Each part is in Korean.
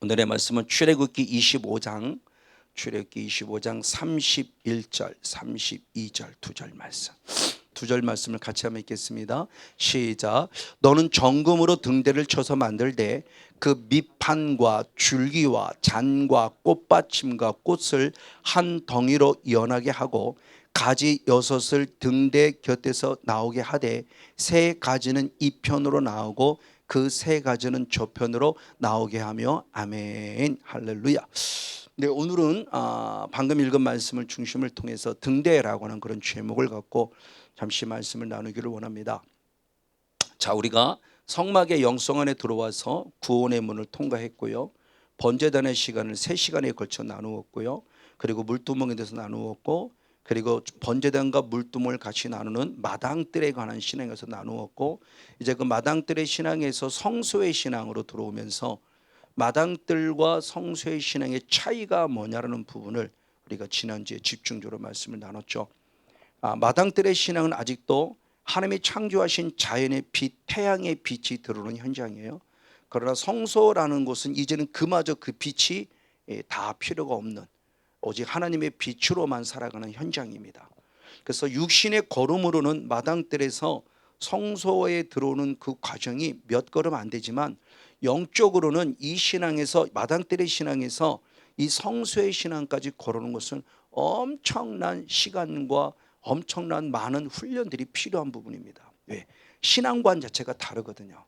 오늘의 말씀은 출애굽기 25장 31절 32절 두 절 말씀. 두 절 말씀을 같이 한번 읽겠습니다. 시작. 너는 정금으로 등대를 쳐서 만들되 그 밑판과 줄기와 잔과 꽃받침과 꽃을 한 덩이로 연하게 하고 가지 6을 등대 곁에서 나오게 하되 세 가지는 이 편으로 나오고 그 세 가지는 저편으로 나오게 하며. 아멘. 할렐루야. 네, 오늘은 방금 읽은 말씀을 중심을 통해서 등대라고 하는 그런 제목을 갖고 잠시 말씀을 나누기를 원합니다. 자, 우리가 성막의 영성 안에 들어와서 구원의 문을 통과했고요. 번제단의 시간을 3시간에 걸쳐 나누었고요. 그리고 물두멍에 대해서 나누었고, 그리고 번제단과 물두멍을 같이 나누는 마당들에 관한 신앙에서 나누었고, 이제 그 마당들의 신앙에서 성소의 신앙으로 들어오면서 마당들과 성소의 신앙의 차이가 뭐냐라는 부분을 우리가 지난주에 집중적으로 말씀을 나눴죠. 마당들의 신앙은 아직도 하나님이 창조하신 자연의 빛, 태양의 빛이 들어오는 현장이에요. 그러나 성소라는 곳은 이제는 그마저 그 빛이 다 필요가 없는 오직 하나님의 빛으로만 살아가는 현장입니다. 그래서 육신의 걸음으로는 마당들에서 성소에 들어오는 그 과정이 몇 걸음 안 되지만 영적으로는 이 신앙에서 마당들의 신앙에서 이 성소의 신앙까지 걸어오는 것은 엄청난 시간과 엄청난 많은 훈련들이 필요한 부분입니다. 왜? 신앙관 자체가 다르거든요.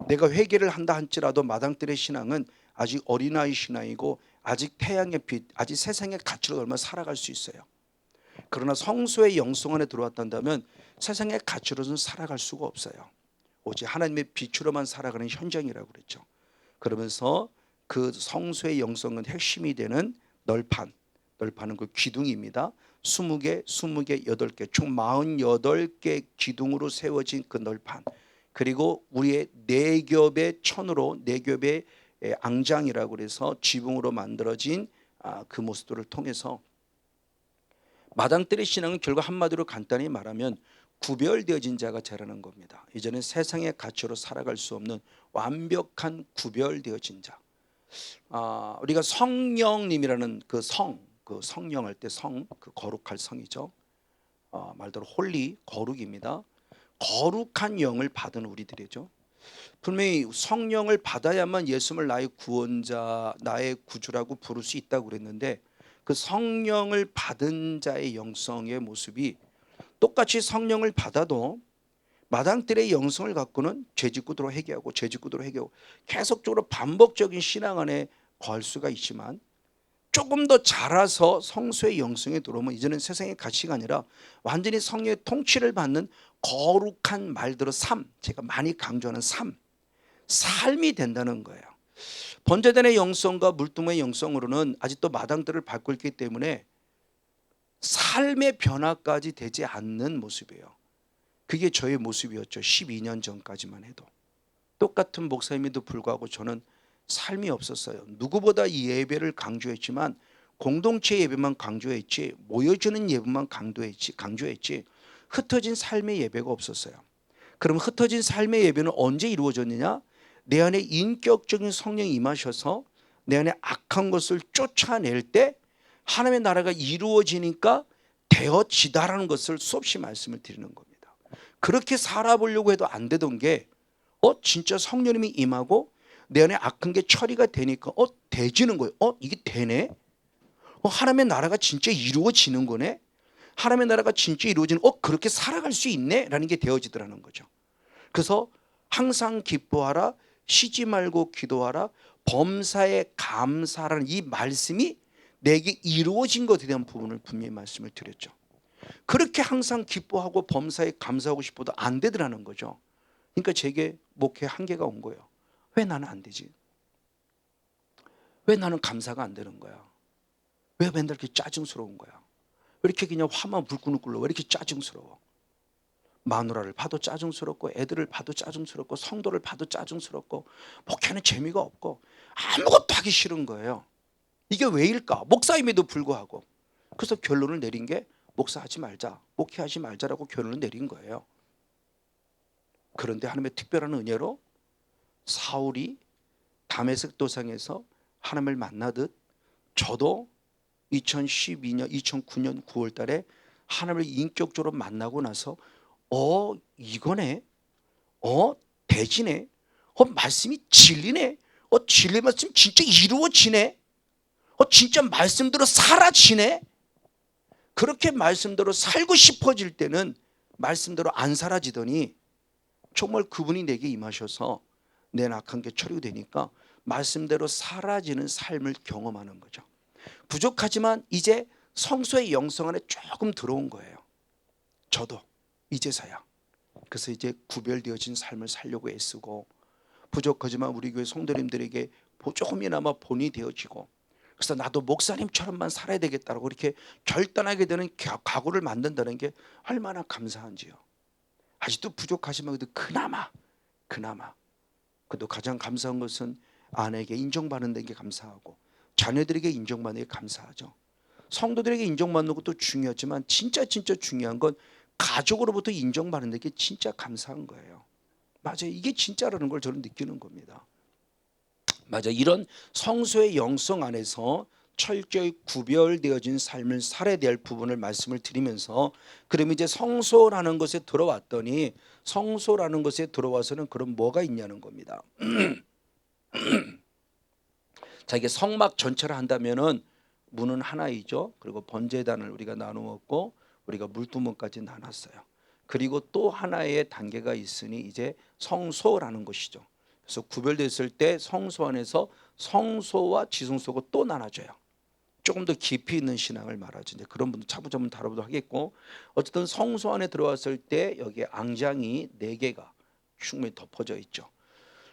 내가 회개를 한다 할지라도 마당들의 신앙은 아직 어린아이 신앙이고 아직 태양의 빛, 아직 세상의 가치로 얼마나 살아갈 수 있어요. 그러나 성소의 영성 안에 들어왔다면 세상의 가치로는 살아갈 수가 없어요. 오직 하나님의 빛으로만 살아가는 현장이라고 그랬죠. 그러면서 그 성소의 영성은 핵심이 되는 널판은 그 기둥입니다. 20개, 8개, 총 48개 기둥으로 세워진 그 널판, 그리고 우리의 4겹의 천으로 4겹의 앙장이라고 그래서 지붕으로 만들어진 그 모습들을 통해서 마당들의 신앙은 결국 한마디로 간단히 말하면 구별되어진 자가 자라는 겁니다. 이제는 세상의 가치로 살아갈 수 없는 완벽한 구별되어진 자. 우리가 성령님이라는 그 성령 할 때 그 거룩할 성이죠. 말대로 홀리, 거룩입니다. 거룩한 영을 받은 우리들이죠. 분명히 성령을 받아야만 예수를 나의 구원자, 나의 구주라고 부를 수 있다고 그랬는데 그 성령을 받은 자의 영성의 모습이 똑같이 성령을 받아도 마당들의 영성을 갖고는 죄짓고도로 회개하고 죄짓고도로 회개하고 계속적으로 반복적인 신앙 안에 거할 수가 있지만 조금 더 자라서 성소의 영성에 들어오면 이제는 세상의 가치가 아니라 완전히 성령의 통치를 받는 거룩한 말대로 삶, 제가 많이 강조하는 삶이 된다는 거예요. 번제단의 영성과 물두멍의 영성으로는 아직도 마당들을 밟고 있기 때문에 삶의 변화까지 되지 않는 모습이에요. 그게 저의 모습이었죠. 12년 전까지만 해도. 똑같은 목사님에도 불구하고 저는 삶이 없었어요. 누구보다 이 예배를 강조했지만 공동체 예배만 강조했지, 모여주는 예배만 강조했지 흩어진 삶의 예배가 없었어요. 그럼 흩어진 삶의 예배는 언제 이루어졌느냐? 내 안에 인격적인 성령이 임하셔서 내 안에 악한 것을 쫓아낼 때 하나님의 나라가 이루어지니까 되어지다라는 것을 수없이 말씀을 드리는 겁니다. 그렇게 살아보려고 해도 안 되던 게 진짜 성령님이 임하고 내 안에 악한 게 처리가 되니까 되지는 거예요. 이게 되네? 하나님의 나라가 진짜 이루어지는 거네? 하나님의 나라가 진짜 이루어지는 그렇게 살아갈 수 있네? 라는 게 되어지더라는 거죠. 그래서 항상 기뻐하라, 쉬지 말고 기도하라, 범사에 감사하라는 이 말씀이 내게 이루어진 것에 대한 부분을 분명히 말씀을 드렸죠. 그렇게 항상 기뻐하고 범사에 감사하고 싶어도 안 되더라는 거죠. 그러니까 제게 목회 한계가 온 거예요. 왜 나는 안 되지? 왜 나는 감사가 안 되는 거야? 왜 맨날 이렇게 짜증스러운 거야? 왜 이렇게 그냥 화만 불끈 끓러? 왜 이렇게 짜증스러워? 마누라를 봐도 짜증스럽고 애들을 봐도 짜증스럽고 성도를 봐도 짜증스럽고 목회는 재미가 없고 아무것도 하기 싫은 거예요. 이게 왜일까? 목사임에도 불구하고. 그래서 결론을 내린 게 목사하지 말자, 목회하지 말자라고 결론을 내린 거예요. 그런데 하나님의 특별한 은혜로 사울이 다메섹 도상에서 하나님을 만나듯 저도 2012년 2009년 9월 달에 하나님을 인격적으로 만나고 나서 이거네, 대지네, 말씀이 진리네, 진리 말씀 진짜 이루어지네, 진짜 말씀대로 사라지네. 그렇게 말씀대로 살고 싶어질 때는 말씀대로 안 사라지더니 정말 그분이 내게 임하셔서 내 악한 게 처리되니까 말씀대로 사라지는 삶을 경험하는 거죠. 부족하지만 이제 성소의 영성 안에 조금 들어온 거예요. 저도 이제서야. 그래서 이제 구별되어진 삶을 살려고 애쓰고, 부족하지만 우리 교회 성도님들에게 조금이나마 본이 되어지고, 그래서 나도 목사님처럼만 살아야 되겠다고 이렇게 결단하게 되는 각오를 만든다는 게 얼마나 감사한지요. 아직도 부족하지만 그나마 그래도 가장 감사한 것은 아내에게 인정받는 게 감사하고 자녀들에게 인정받는 게 감사하죠. 성도들에게 인정받는 것도 중요하지만 진짜 중요한 건 가족으로부터 인정받는 게 진짜 감사한 거예요. 맞아요. 이게 진짜라는 걸 저는 느끼는 겁니다. 맞아. 이런 성소의 영성 안에서 철저히 구별되어진 삶을 살아야 될 부분을 말씀을 드리면서, 그럼 이제 성소라는 것에 들어왔더니 성소라는 것에 들어와서는 그럼 뭐가 있냐는 겁니다. 자, 이게 성막 전체를 한다면은 문은 하나이죠. 그리고 번제단을 우리가 나누었고 우리가 물두멍까지 나눴어요. 그리고 또 하나의 단계가 있으니 이제 성소라는 것이죠. 그래서 구별됐을 때 성소 안에서 성소와 지성소가 또 나눠져요. 조금 더 깊이 있는 신앙을 말하죠. 이제 그런 분들 차분차분 다뤄보도록 하겠고, 어쨌든 성소 안에 들어왔을 때 여기에 앙장이 4개가 충분히 덮어져 있죠.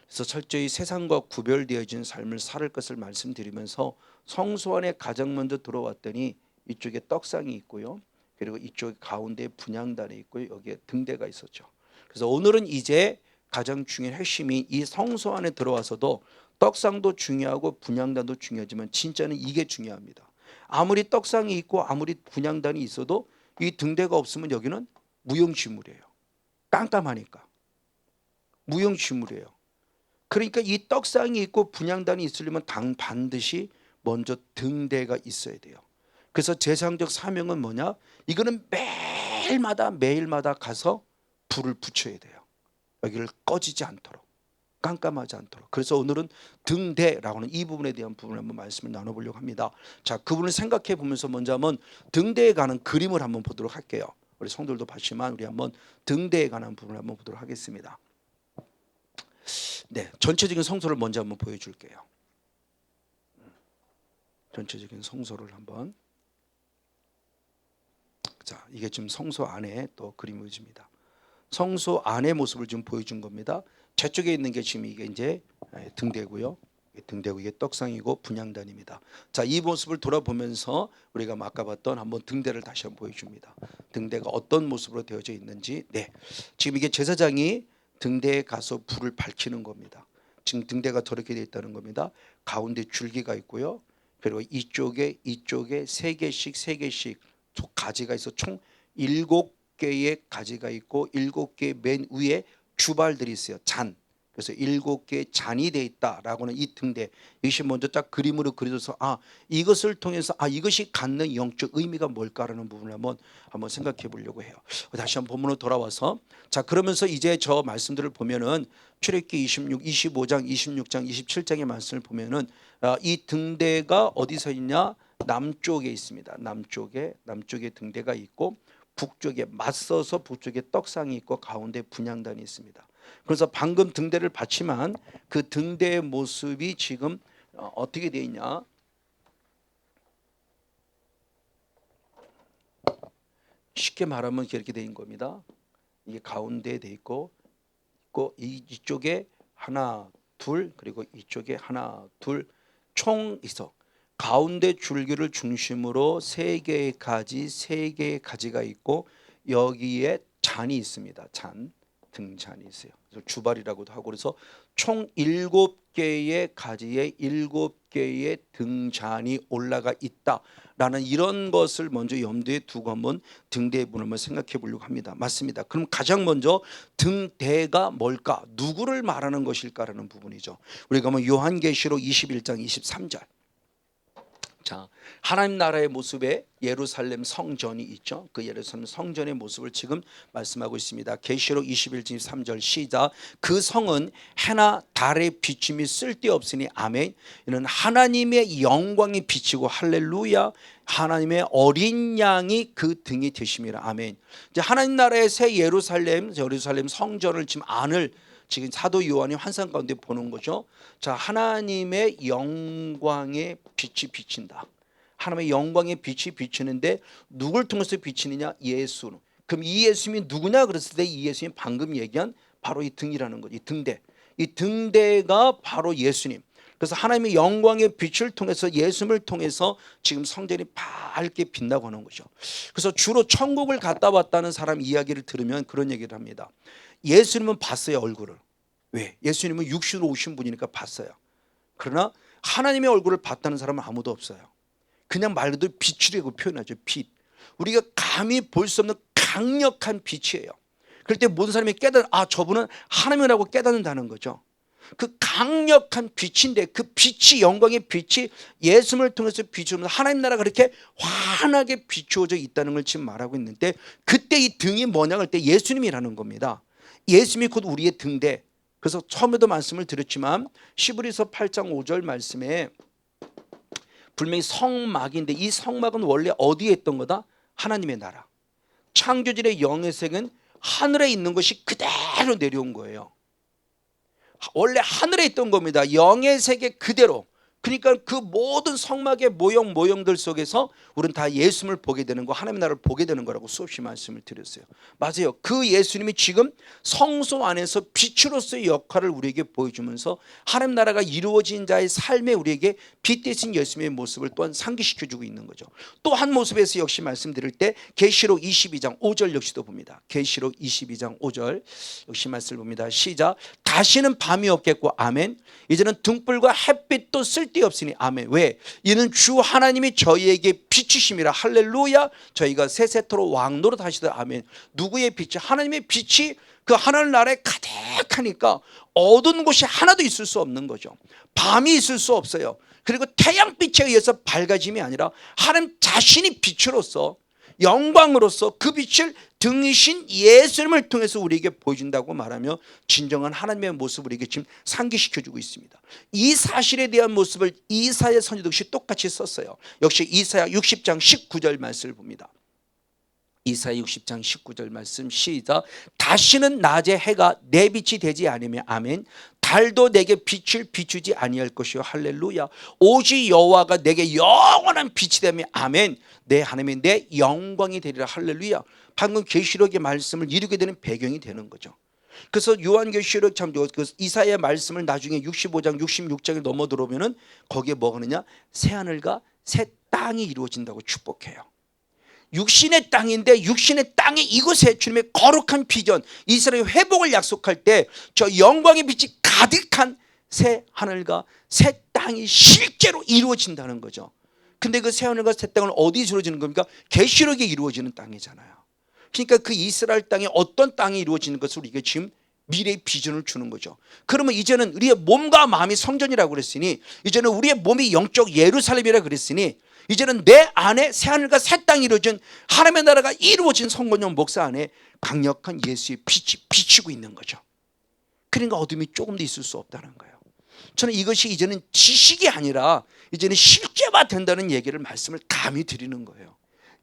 그래서 철저히 세상과 구별되어진 삶을 살 것을 말씀드리면서 성소 안에 가장 먼저 들어왔더니 이쪽에 떡상이 있고요. 그리고 이쪽 가운데 분향단이 있고요. 여기에 등대가 있었죠. 그래서 오늘은 이제 가장 중요한 핵심이 이 성소 안에 들어와서도 떡상도 중요하고 분향단도 중요하지만 진짜는 이게 중요합니다. 아무리 떡상이 있고 아무리 분향단이 있어도 이 등대가 없으면 여기는 무용지물이에요. 깜깜하니까 무용지물이에요. 그러니까 이 떡상이 있고 분향단이 있으려면 반드시 먼저 등대가 있어야 돼요. 그래서 제사장적 사명은 뭐냐? 이거는 매일마다 가서 불을 붙여야 돼요. 여기를 꺼지지 않도록, 깜깜하지 않도록. 그래서 오늘은 등대라고 하는 이 부분에 대한 부분을 한번 말씀을 나눠보려고 합니다. 자, 그분을 생각해 보면서 먼저 한번 등대에 관한 그림을 한번 보도록 할게요. 우리 성도들도 봤지만 우리 한번 등대에 관한 부분을 한번 보도록 하겠습니다. 네, 전체적인 성소를 먼저 한번 보여줄게요. 전체적인 성소를 한번. 자, 이게 지금 성소 안에 또 그림이 보여집니다. 성소 안의 모습을 좀 보여준 겁니다. 저쪽에 있는 게 지금 이게 이제 등대고요. 등대고 이게 떡상이고 분향단입니다. 자, 이 모습을 돌아보면서 우리가 아까 봤던 한번 등대를 다시 한번 보여줍니다. 등대가 어떤 모습으로 되어져 있는지. 네, 지금 이게 제사장이 등대에 가서 불을 밝히는 겁니다. 지금 등대가 저렇게 되어 있다는 겁니다. 가운데 줄기가 있고요. 그리고 이쪽에 3개씩 가지가 있어 총 7개의 가지가 있고 7개의 맨 위에 주발들이 있어요. 잔. 그래서 7개의 잔이 돼 있다라고 하는 이 등대. 이것이 먼저 딱 그림으로 그려져서 이것을 통해서 이것이 갖는 영적 의미가 뭘까라는 부분을 한번 생각해 보려고 해요. 다시 한번 본문으로 돌아와서, 자, 그러면서 이제 저 말씀들을 보면은 출애굽기 25장, 26장, 27장의 말씀을 보면은 이 등대가 어디서 있냐? 남쪽에 있습니다. 남쪽에 등대가 있고 북쪽에 맞서서 북쪽에 떡상이 있고 가운데 분향단이 있습니다. 그래서 방금 등대를 봤지만 그 등대의 모습이 지금 어떻게 되어 있냐? 쉽게 말하면 이렇게 되어 겁니다. 이게 가운데에 돼 있고 이쪽에 하나, 둘, 그리고 이쪽에 하나, 둘, 총 있어. 가운데 줄기를 중심으로 3개의 가지가 있고 여기에 잔이 있습니다. 잔. 등잔이 있어요. 그래서 주발이라고도 하고, 그래서 총 7개의 가지에 7개의 등잔이 올라가 있다라는 이런 것을 먼저 염두에 두고 한번 등대의 분을 한번 생각해 보려고 합니다. 맞습니다. 그럼 가장 먼저 등대가 뭘까? 누구를 말하는 것일까라는 부분이죠. 우리가 한번 요한계시록 21장 23절. 자, 하나님 나라의 모습에 예루살렘 성전이 있죠. 그 예루살렘 성전의 모습을 지금 말씀하고 있습니다. 계시록 21장 3절 시작. 그 성은 해나 달의 비춤이 쓸데없으니 아멘. 이는 하나님의 영광이 비치고 할렐루야. 하나님의 어린 양이 그 등이 되심이라. 아멘. 이제 하나님 나라의 새 예루살렘 성전을 지금 안을 지금 사도 요한이 환상 가운데 보는 거죠. 자, 하나님의 영광의 빛이 비친다. 하나님의 영광의 빛이 비치는데 누굴 통해서 비치느냐? 예수. 그럼 이 예수님이 누구냐 그랬을 때 이 예수님이 방금 얘기한 바로 이 등이라는 거지. 이 등대. 이 등대가 바로 예수님. 그래서 하나님의 영광의 빛을 통해서 예수님을 통해서 지금 성전이 밝게 빛나고 하는 거죠. 그래서 주로 천국을 갔다 왔다는 사람 이야기를 들으면 그런 얘기를 합니다. 예수님은 봤어요, 얼굴을. 왜? 예수님은 육신으로 오신 분이니까 봤어요. 그러나 하나님의 얼굴을 봤다는 사람은 아무도 없어요. 그냥 말 그대로 빛이라고 표현하죠. 빛. 우리가 감히 볼 수 없는 강력한 빛이에요. 그럴 때 모든 사람이 저분은 하나님이라고 깨닫는다는 거죠. 그 강력한 빛인데 그 빛이, 영광의 빛이 예수님을 통해서 비추면서 하나님 나라가 그렇게 환하게 비추어져 있다는 걸 지금 말하고 있는데, 그때 이 등이 뭐냐 할 때 예수님이라는 겁니다. 예수님이 곧 우리의 등대. 그래서 처음에도 말씀을 드렸지만 시브리서 8장 5절 말씀에 분명히 성막인데, 이 성막은 원래 어디에 있던 거다? 하나님의 나라. 창조주의 영의 세계는 하늘에 있는 것이 그대로 내려온 거예요. 원래 하늘에 있던 겁니다. 영의 세계 그대로. 그러니까 그 모든 성막의 모형들 속에서 우리는 다 예수님을 보게 되는 거, 하나님의 나라를 보게 되는 거라고 수없이 말씀을 드렸어요. 맞아요. 그 예수님이 지금 성소 안에서 빛으로서의 역할을 우리에게 보여주면서 하나님 나라가 이루어진 자의 삶에 우리에게 빛 대신 예수님의 모습을 또한 상기시켜주고 있는 거죠. 또 한 모습에서 역시 말씀드릴 때 계시록 22장 5절 역시도 봅니다. 계시록 22장 5절 역시 말씀을 봅니다. 시작. 다시는 밤이 없겠고 아멘. 이제는 등불과 햇빛도 쓸데없으니 아멘. 왜? 이는 주 하나님이 저희에게 빛이심이라. 할렐루야. 저희가 세세토록 왕노릇 하시더라. 아멘. 누구의 빛이? 하나님의 빛이 그 하나님 나라에 가득하니까 어두운 곳이 하나도 있을 수 없는 거죠. 밤이 있을 수 없어요. 그리고 태양빛에 의해서 밝아짐이 아니라 하나님 자신이 빛으로서, 영광으로서 그 빛을 등이신 예수님을 통해서 우리에게 보여준다고 말하며 진정한 하나님의 모습을 우리에게 지금 상기시켜주고 있습니다. 이 사실에 대한 모습을 이사야 선지도 역시 똑같이 썼어요. 역시 이사야 60장 19절 말씀을 봅니다. 이사야 60장 19절 말씀 시작. 다시는 낮에 해가 내 빛이 되지 않으며 아멘. 달도 내게 빛을 비추지 아니할 것이요 할렐루야. 오직 여호와가 내게 영원한 빛이 되며 아멘. 내 하나님이 내 영광이 되리라. 할렐루야. 방금 계시록의 말씀을 이루게 되는 배경이 되는 거죠. 그래서 요한계시록 참 이사야 말씀을 나중에 65장 66장에 넘어 들어오면은 거기에 뭐가 있느냐? 새 하늘과 새 땅이 이루어진다고 축복해요. 육신의 땅인데 육신의 땅에 이곳에 주님의 거룩한 비전, 이스라엘 회복을 약속할 때 저 영광의 빛이 가득한 새 하늘과 새 땅이 실제로 이루어진다는 거죠. 근데 그 새 하늘과 새 땅은 어디에 이루어지는 겁니까? 계시록에 이루어지는 땅이잖아요. 그러니까 그 이스라엘 땅에 어떤 땅이 이루어지는 것을 우리가 지금 미래의 비전을 주는 거죠. 그러면 이제는 우리의 몸과 마음이 성전이라고 그랬으니, 이제는 우리의 몸이 영적 예루살렘이라고 그랬으니, 이제는 내 안에 새하늘과 새 땅이 이루어진 하나님의 나라가 이루어진 성권용 목사 안에 강력한 예수의 빛이 비치고 있는 거죠. 그러니까 어둠이 조금도 있을 수 없다는 거예요. 저는 이것이 이제는 지식이 아니라 이제는 실제화 된다는 얘기를 말씀을 감히 드리는 거예요.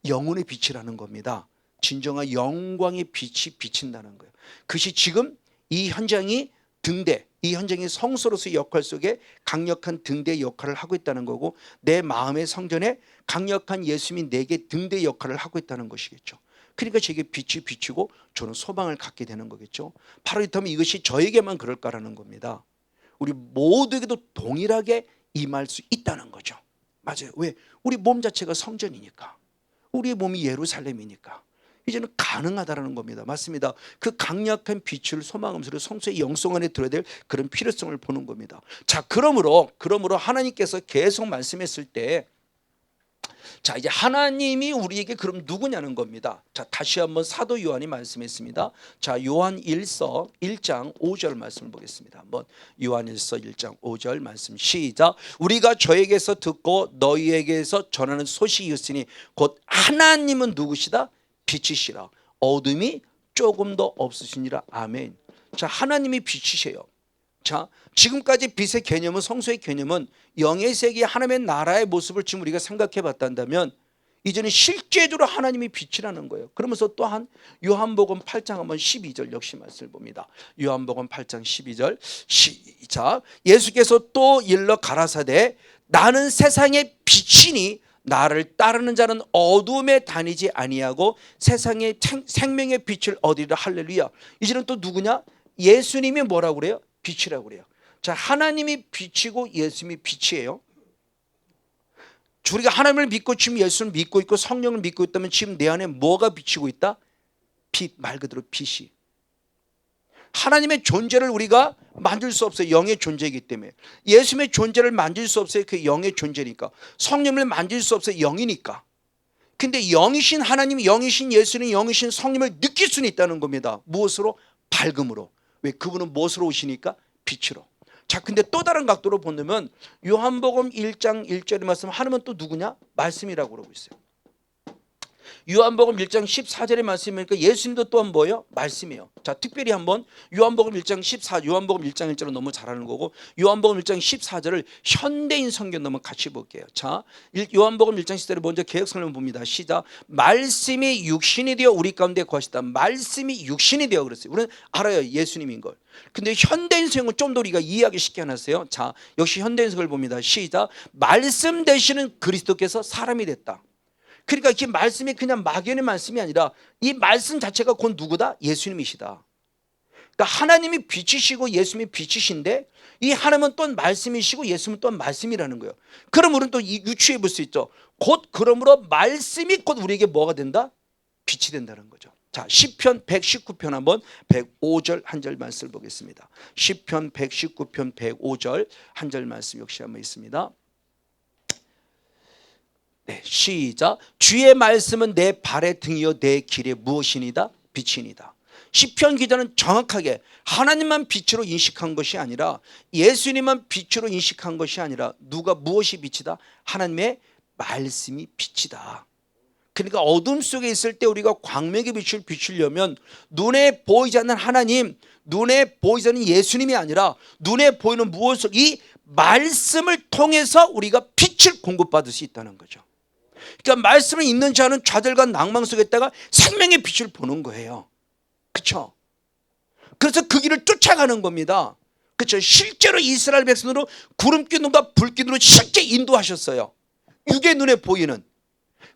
영혼의 빛이라는 겁니다. 진정한 영광의 빛이 비친다는 거예요. 그것이 지금 이 현장이 등대, 이 현장이 성소로서의 역할 속에 강력한 등대 역할을 하고 있다는 거고, 내 마음의 성전에 강력한 예수님이 내게 등대 역할을 하고 있다는 것이겠죠. 그러니까 제게 빛이 비치고 저는 소망을 갖게 되는 거겠죠. 바로 이렇다면 이것이 저에게만 그럴까라는 겁니다. 우리 모두에게도 동일하게 임할 수 있다는 거죠. 맞아요. 왜? 우리 몸 자체가 성전이니까. 우리의 몸이 예루살렘이니까. 이제는 가능하다라는 겁니다. 맞습니다. 그 강력한 빛을 소망음수로 성소의 영성 안에 들어야 될 그런 필요성을 보는 겁니다. 자, 그러므로 하나님께서 계속 말씀했을 때, 자, 이제 하나님이 우리에게 그럼 누구냐는 겁니다. 자, 다시 한번 사도 요한이 말씀했습니다. 자, 요한 1서 1장 5절 말씀을 보겠습니다. 한번 요한 1서 1장 5절 말씀 시작. 우리가 저에게서 듣고 너희에게서 전하는 소식이었으니 곧 하나님은 누구시다? 빛이시라. 어둠이 조금 더 없으시니라. 아멘. 자, 하나님이 빛이세요. 자, 지금까지 빛의 개념은, 성소의 개념은 영의 세계 하나님의 나라의 모습을 지금 우리가 생각해 봤다면 이제는 실제적으로 하나님이 빛이라는 거예요. 그러면서 또한 요한복음 8장 한번 12절 역시 말씀을 봅니다. 요한복음 8장 12절 시작. 예수께서 또 일러 가라사대 나는 세상의 빛이니 나를 따르는 자는 어둠에 다니지 아니하고 세상의 생명의 빛을 얻으리라. 할렐루야. 이제는 또 누구냐? 예수님이 뭐라고 그래요? 빛이라고 그래요. 자, 하나님이 빛이고 예수님이 빛이에요. 우리가 하나님을 믿고 지금 예수를 믿고 있고 성령을 믿고 있다면 지금 내 안에 뭐가 비치고 있다? 빛, 말 그대로 빛이. 하나님의 존재를 우리가 만질 수 없어요. 영의 존재이기 때문에. 예수님의 존재를 만질 수 없어요. 그 영의 존재니까. 성령을 만질 수 없어요. 영이니까. 근데 영이신 하나님, 영이신 예수님, 영이신 성령을 느낄 수는 있다는 겁니다. 무엇으로? 밝음으로. 왜? 그분은 무엇으로 오시니까? 빛으로. 자, 근데 또 다른 각도로 본다면 요한복음 1장 1절의 말씀, 하나님은 또 누구냐? 말씀이라고 그러고 있어요. 요한복음 1장 14절의 말씀이니까 예수님도 또한 뭐예요? 말씀이에요. 자, 특별히 한번 요한복음 1장 14, 요한복음 1장 1절은 너무 잘하는 거고 요한복음 1장 14절을 현대인 성경 한번 같이 볼게요. 자, 요한복음 1장 14절을 먼저 개역성경 봅니다. 시작. 말씀이 육신이 되어 우리 가운데 거하시다. 말씀이 육신이 되어 그랬어요. 우리는 알아요. 예수님인 걸. 근데 현대인 성경은 좀 더 우리가 이해하기 쉽게 해놨어요. 자, 역시 현대인 성경을 봅니다. 시작. 말씀 되시는 그리스도께서 사람이 됐다. 그러니까 이 말씀이 그냥 막연한 말씀이 아니라 이 말씀 자체가 곧 누구다? 예수님이시다. 그러니까 하나님이 빛이시고 예수님이 빛이신데 이 하나님은 또한 말씀이시고 예수님은 또한 말씀이라는 거예요. 그럼 우리는 또 유추해 볼 수 있죠. 곧 그러므로 말씀이 곧 우리에게 뭐가 된다? 빛이 된다는 거죠. 자, 시편 119편 한번 105절 한 절 말씀을 보겠습니다. 시편 119편 105절 한 절 말씀 역시 한번 있습니다. 네, 시작. 주의 말씀은 내 발의 등이요 내 길의 무엇이니다? 빛이니다. 시편 기자는 정확하게 하나님만 빛으로 인식한 것이 아니라 예수님만 빛으로 인식한 것이 아니라 누가 무엇이 빛이다? 하나님의 말씀이 빛이다. 그러니까 어둠 속에 있을 때 우리가 광명의 빛을 비추려면 눈에 보이지 않는 하나님, 눈에 보이지 않는 예수님이 아니라 눈에 보이는 무엇을, 이 말씀을 통해서 우리가 빛을 공급받을 수 있다는 거죠. 그러니까 말씀을 읽는 자는 좌절과 낭망 속에 있다가 생명의 빛을 보는 거예요. 그렇죠? 그래서 그 길을 쫓아가는 겁니다. 그렇죠? 실제로 이스라엘 백성으로 구름기둥과 불기둥으로 실제 인도하셨어요. 육의 눈에 보이는.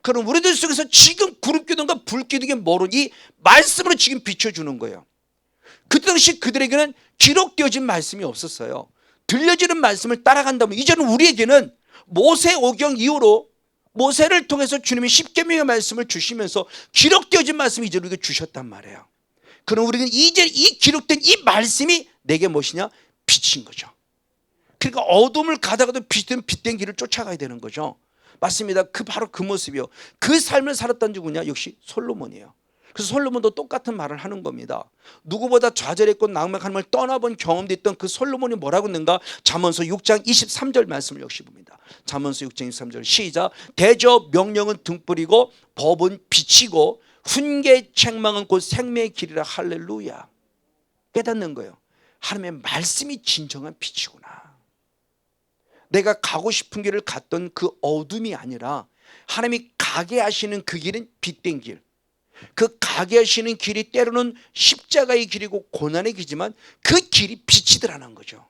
그럼 우리들 속에서 지금 구름기둥과 불기둥이 모르니 말씀으로 지금 비춰주는 거예요. 그 당시 그들에게는 기록되어진 말씀이 없었어요. 들려지는 말씀을 따라간다면 이제는 우리에게는 모세오경 이후로 모세를 통해서 주님이 십계명의 말씀을 주시면서 기록되어진 말씀을 이제 우리에게 주셨단 말이에요. 그럼 우리는 이제 이 기록된 이 말씀이 내게 무엇이냐? 빛인 거죠. 그러니까 어둠을 가다가도 빛된 길을 쫓아가야 되는 거죠. 맞습니다. 바로 그 모습이요. 그 삶을 살았던 누구냐? 역시 솔로몬이에요. 그래서 솔로몬도 똑같은 말을 하는 겁니다. 누구보다 좌절했고 낭만 하나님을 떠나본 경험도 있던 그 솔로몬이 뭐라고 했는가? 잠언서 6장 23절 말씀을 역시 봅니다. 잠언서 6장 23절 시작. 대저 명령은 등불이고 법은 빛이고 훈계 책망은 곧 생명의 길이라. 할렐루야. 깨닫는 거예요. 하나님의 말씀이 진정한 빛이구나. 내가 가고 싶은 길을 갔던 그 어둠이 아니라 하나님이 가게 하시는 그 길은 빛된 길. 그 가게 하시는 길이 때로는 십자가의 길이고 고난의 길이지만 그 길이 빛이더라는 거죠.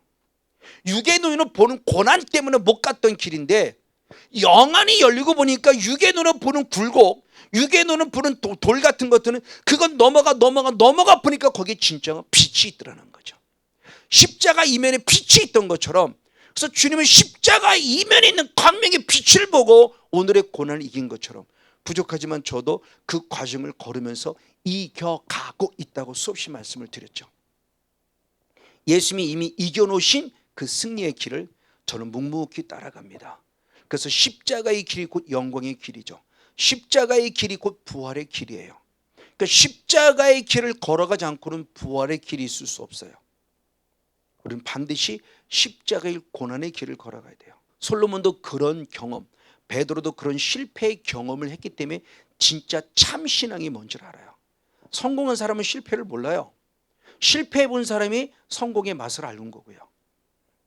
육의 눈으로 보는 고난 때문에 못 갔던 길인데 영안이 열리고 보니까 육의 눈으로 보는 굴곡, 육의 눈으로 보는 돌 같은 것들은 그건 넘어가 보니까 거기에 진정한 빛이 있더라는 거죠. 십자가 이면에 빛이 있던 것처럼, 그래서 주님은 십자가 이면에 있는 광명의 빛을 보고 오늘의 고난을 이긴 것처럼 부족하지만 저도 그 과정을 걸으면서 이겨가고 있다고 수없이 말씀을 드렸죠. 예수님이 이미 이겨놓으신 그 승리의 길을 저는 묵묵히 따라갑니다. 그래서 십자가의 길이 곧 영광의 길이죠. 십자가의 길이 곧 부활의 길이에요. 그러니까 십자가의 길을 걸어가지 않고는 부활의 길이 있을 수 없어요. 우리는 반드시 십자가의 고난의 길을 걸어가야 돼요. 솔로몬도 그런 경험, 베드로도 그런 실패의 경험을 했기 때문에 진짜 참 신앙이 뭔지를 알아요. 성공한 사람은 실패를 몰라요. 실패해 본 사람이 성공의 맛을 아는 거고요.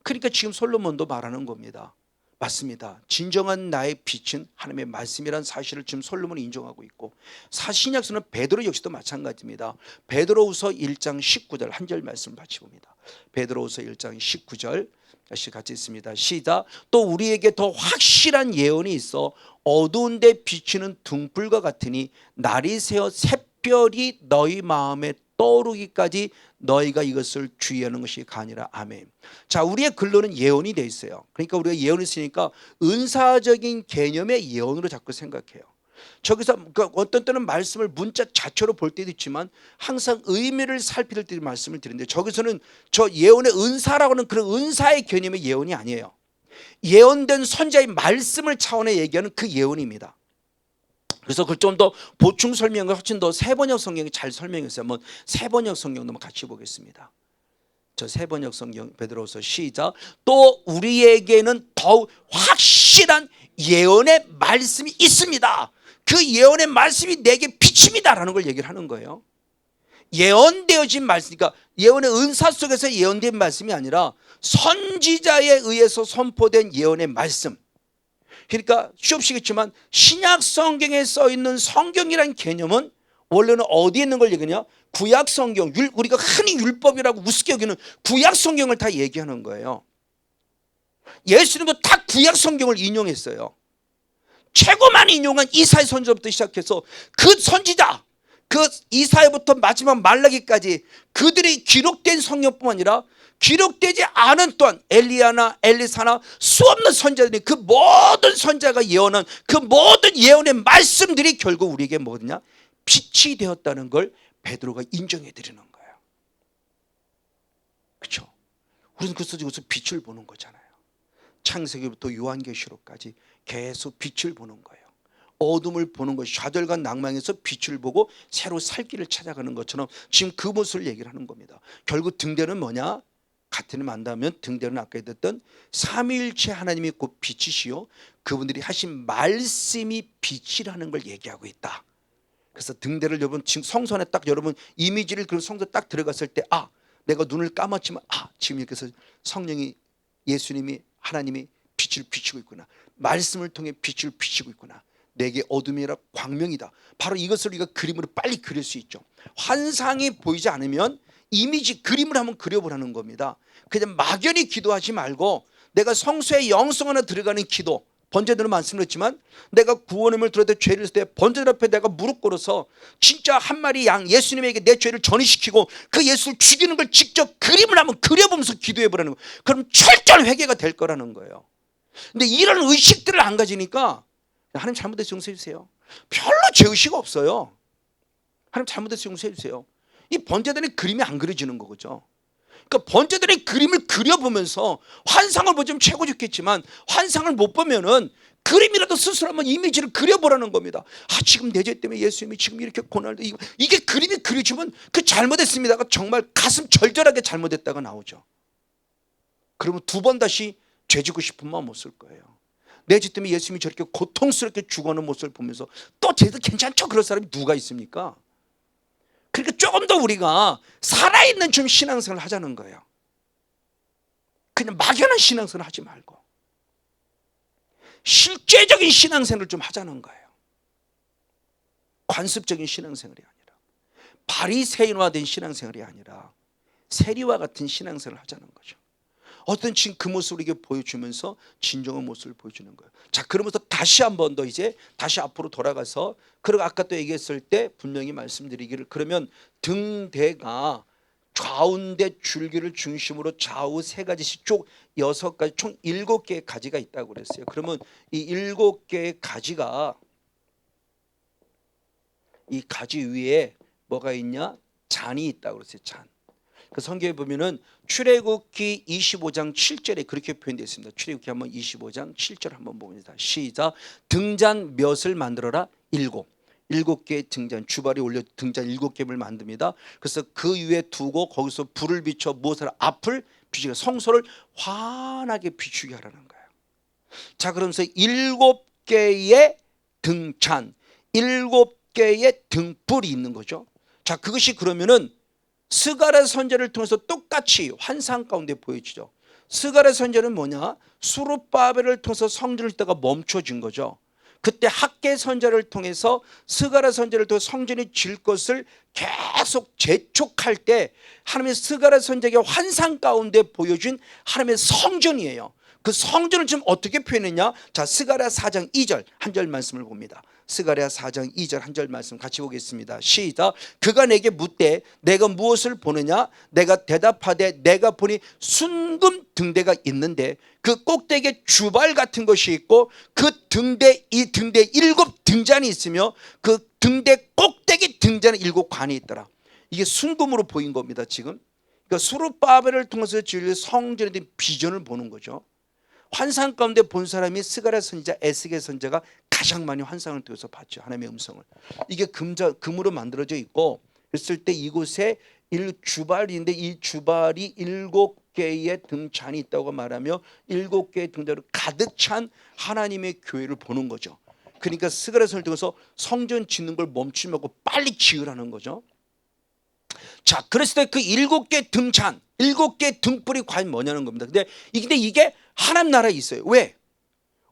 그러니까 지금 솔로몬도 말하는 겁니다. 맞습니다. 진정한 나의 빛은 하나님의 말씀이라는 사실을 지금 솔로몬이 인정하고 있고, 신약서는 베드로 역시도 마찬가지입니다. 베드로후서 1장 19절 한 절 말씀 같이 봅니다. 베드로후서 1장 19절 다시 같이 있습니다. 시작. 또 우리에게 더 확실한 예언이 있어 어두운 데 비추는 등불과 같으니 날이 새어 샛별이 너희 마음에 떠오르기까지 너희가 이것을 주의하는 것이 가니라. 아멘. 자, 우리의 근로는 예언이 돼 있어요. 그러니까 우리가 예언을 쓰니까 은사적인 개념의 예언으로 자꾸 생각해요. 저기서 어떤 때는 말씀을 문자 자체로 볼 때도 있지만 항상 의미를 살필 때 말씀을 드리는데, 저기서는 저 예언의 은사라고 하는 그런 은사의 개념의 예언이 아니에요. 예언된 선자의 말씀을 차원에 얘기하는 그 예언입니다. 그래서 그걸 좀 더 보충 설명을 훨씬 더 세번역 성경이 잘 설명했어요. 한번 세번역 성경도 같이 보겠습니다. 저 세번역 성경 베드로후서 시작. 또 우리에게는 더욱 확실한 예언의 말씀이 있습니다. 그 예언의 말씀이 내게 빛입니다라는 걸 얘기를 하는 거예요. 예언되어진 말씀, 그러니까 예언의 은사 속에서 예언된 말씀이 아니라 선지자에 의해서 선포된 예언의 말씀. 그러니까 쉬웁시겠지만 신약 성경에 써 있는 성경이라는 개념은 원래는 어디에 있는 걸 얘기하냐? 구약 성경, 우리가 흔히 율법이라고 우습게 여기는 구약 성경을 다 얘기하는 거예요. 예수님도 다 구약 성경을 인용했어요. 최고 많이 인용한 이사야 선지자부터 시작해서 그 선지자, 그 이사야부터 마지막 말라기까지 그들이 기록된 성경뿐만 아니라 기록되지 않은 또한 엘리야나 엘리사나 수없는 선자들이 그 모든 선자가 예언한 그 모든 예언의 말씀들이 결국 우리에게 뭐냐? 빛이 되었다는 걸 베드로가 인정해 드리는 거예요. 그렇죠? 우리는 그래서 빛을 보는 거잖아요. 창세기부터 요한계시록까지 계속 빛을 보는 거예요. 어둠을 보는 것이 좌절과 낭망에서 빛을 보고 새로 살 길을 찾아가는 것처럼 지금 그 모습을 얘기를 하는 겁니다. 결국 등대는 뭐냐? 같은 일 안다면 등대는 아까 얘기했던 삼위일체 하나님이 곧 빛이시요 그분들이 하신 말씀이 빛이라는 걸 얘기하고 있다. 그래서 등대를 여러분 지금 성소 안에 딱 여러분 이미지를 그 성소 딱 들어갔을 때 내가 눈을 감았지만 지금 이렇게 해서 성령이 예수님이 하나님이 빛을 비추고 있구나. 말씀을 통해 빛을 비추고 있구나. 내게 어둠이라 광명이다. 바로 이것을 우리가 그림으로 빨리 그릴 수 있죠. 환상이 보이지 않으면 이미지 그림을 한번 그려보라는 겁니다. 그냥 막연히 기도하지 말고 내가 성소의 영성 안에 들어가는 기도, 번제들은 말씀드렸지만 내가 구원임을 들을 때 죄를 했을 때 번제들 앞에 내가 무릎 꿇어서 진짜 한 마리 양 예수님에게 내 죄를 전이시키고 그 예수를 죽이는 걸 직접 그림을 한번 그려보면서 기도해보라는 거예요. 그럼 철저한 회개가 될 거라는 거예요. 근데 이런 의식들을 안 가지니까 하나님 잘못해서 용서해 주세요. 별로 죄의식 없어요. 하나님 잘못해서 용서해 주세요. 이 번제단의 그림이 안 그려지는 거죠. 그러니까 번제단의 그림을 그려보면서 환상을 보자면 최고 좋겠지만 환상을 못 보면은 그림이라도 스스로 한번 이미지를 그려보라는 겁니다. 지금 내 죄 때문에 예수님이 지금 이렇게 고난을 이게 그림이 그려지면 그 잘못했습니다가 정말 가슴 절절하게 잘못했다가 나오죠. 그러면 두 번 다시 죄 지고 싶은 마음 못 쓸 거예요. 내 죄 때문에 예수님이 저렇게 고통스럽게 죽어가는 모습을 보면서 또 쟤도 괜찮죠? 그럴 사람이 누가 있습니까? 그러니까 조금 더 우리가 살아있는 좀 신앙생활을 하자는 거예요. 그냥 막연한 신앙생활을 하지 말고 실제적인 신앙생활을 좀 하자는 거예요. 관습적인 신앙생활이 아니라 바리새인화된 신앙생활이 아니라 세리와 같은 신앙생활을 하자는 거죠. 어떤 지금 그 모습을 이게 보여주면서 진정한 모습을 보여주는 거예요. 자, 그러면서 다시 한 번 더 이제 다시 앞으로 돌아가서 그리고 아까 또 얘기했을 때 분명히 말씀드리기를 그러면 등대가 좌운대 줄기를 중심으로 좌우 세 가지씩 쭉 6가지 총 7개의 가지가 있다고 그랬어요. 그러면 이 7개의 가지가 이 가지 위에 뭐가 있냐? 잔이 있다고 그랬어요. 잔. 그 성경에 보면은 출애굽기 25장 7절에 그렇게 표현되어 있습니다. 출애굽기 한번 25장 7절 한번 봅니다. 시작. 등잔 몇을 만들어라? 7. 7개의 등잔, 주발이 올려 등잔 7개를 만듭니다. 그래서 그 위에 두고 거기서 불을 비춰 무엇을? 앞을 비추게, 성소를 환하게 비추게 하라는 거예요. 자, 그러면서 7개의 등잔, 7개의 등불이 있는 거죠. 자, 그것이 그러면은 스가랴 선지자를 통해서 똑같이 환상 가운데 보여지죠. 스가랴 선지자는 뭐냐? 수룹바벨을 통해서 성전을 짓다가 멈춰진 거죠. 그때 학개 선지자를 통해서 스가랴 선지자를 통해서 성전이 질 것을 계속 재촉할 때 하나님의 스가랴 선지자의 환상 가운데 보여준 하나님의 성전이에요. 그 성전을 지금 어떻게 표현했냐? 자, 스가랴 4장 2절 한 절 말씀을 봅니다. 스가랴 4장 2절 한 절 말씀 같이 보겠습니다. 시작. 그가 내게 묻되 내가 무엇을 보느냐? 내가 대답하되 내가 보니 순금 등대가 있는데 그 꼭대기에 주발 같은 것이 있고 그 등대, 이 등대 7 등잔이 있으며 그 등대 꼭대기 등잔에 7 관이 있더라. 이게 순금으로 보인 겁니다. 지금 그러니까 수룹바벨을 통해서 지을 성전에 대한 비전을 보는 거죠. 환상 가운데 본 사람이 스가랴 선지자, 에스겔 선지자가 가장 많이 환상을 통해서 봤죠. 하나님의 음성을. 이게 금으로 만들어져 있고 그랬을 때 이곳에 주발인데 이 주발이 7개의 등잔이 있다고 말하며 7개의 등잔으로 가득 찬 하나님의 교회를 보는 거죠. 그러니까 스가랴 선지자를 통해서 성전 짓는 걸 멈추지 말고 빨리 지으라는 거죠. 자, 그랬을 때 그 7개 등잔, 7개 등불이 과연 뭐냐는 겁니다. 근데 이게 하나님 나라에 있어요. 왜?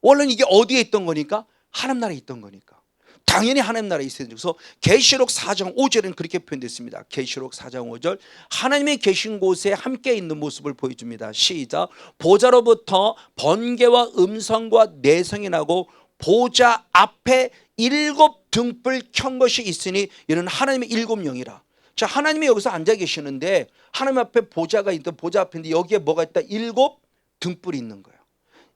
원래는 이게 어디에 있던 거니까? 하나님 나라에 있던 거니까. 당연히 하나님 나라에 있어야 되죠. 그래서 계시록 4장 5절은 그렇게 표현됐습니다. 계시록 4장 5절 하나님이 계신 곳에 함께 있는 모습을 보여줍니다. 시작. 보좌로부터 번개와 음성과 내성이 나고 보좌 앞에 7 등불 켠 것이 있으니 이는 하나님의 7 영이라. 자, 하나님이 여기서 앉아 계시는데 하나님 앞에 보좌가 있던 보좌 앞인데 여기에 뭐가 있다? 7 등불이 있는 거예요.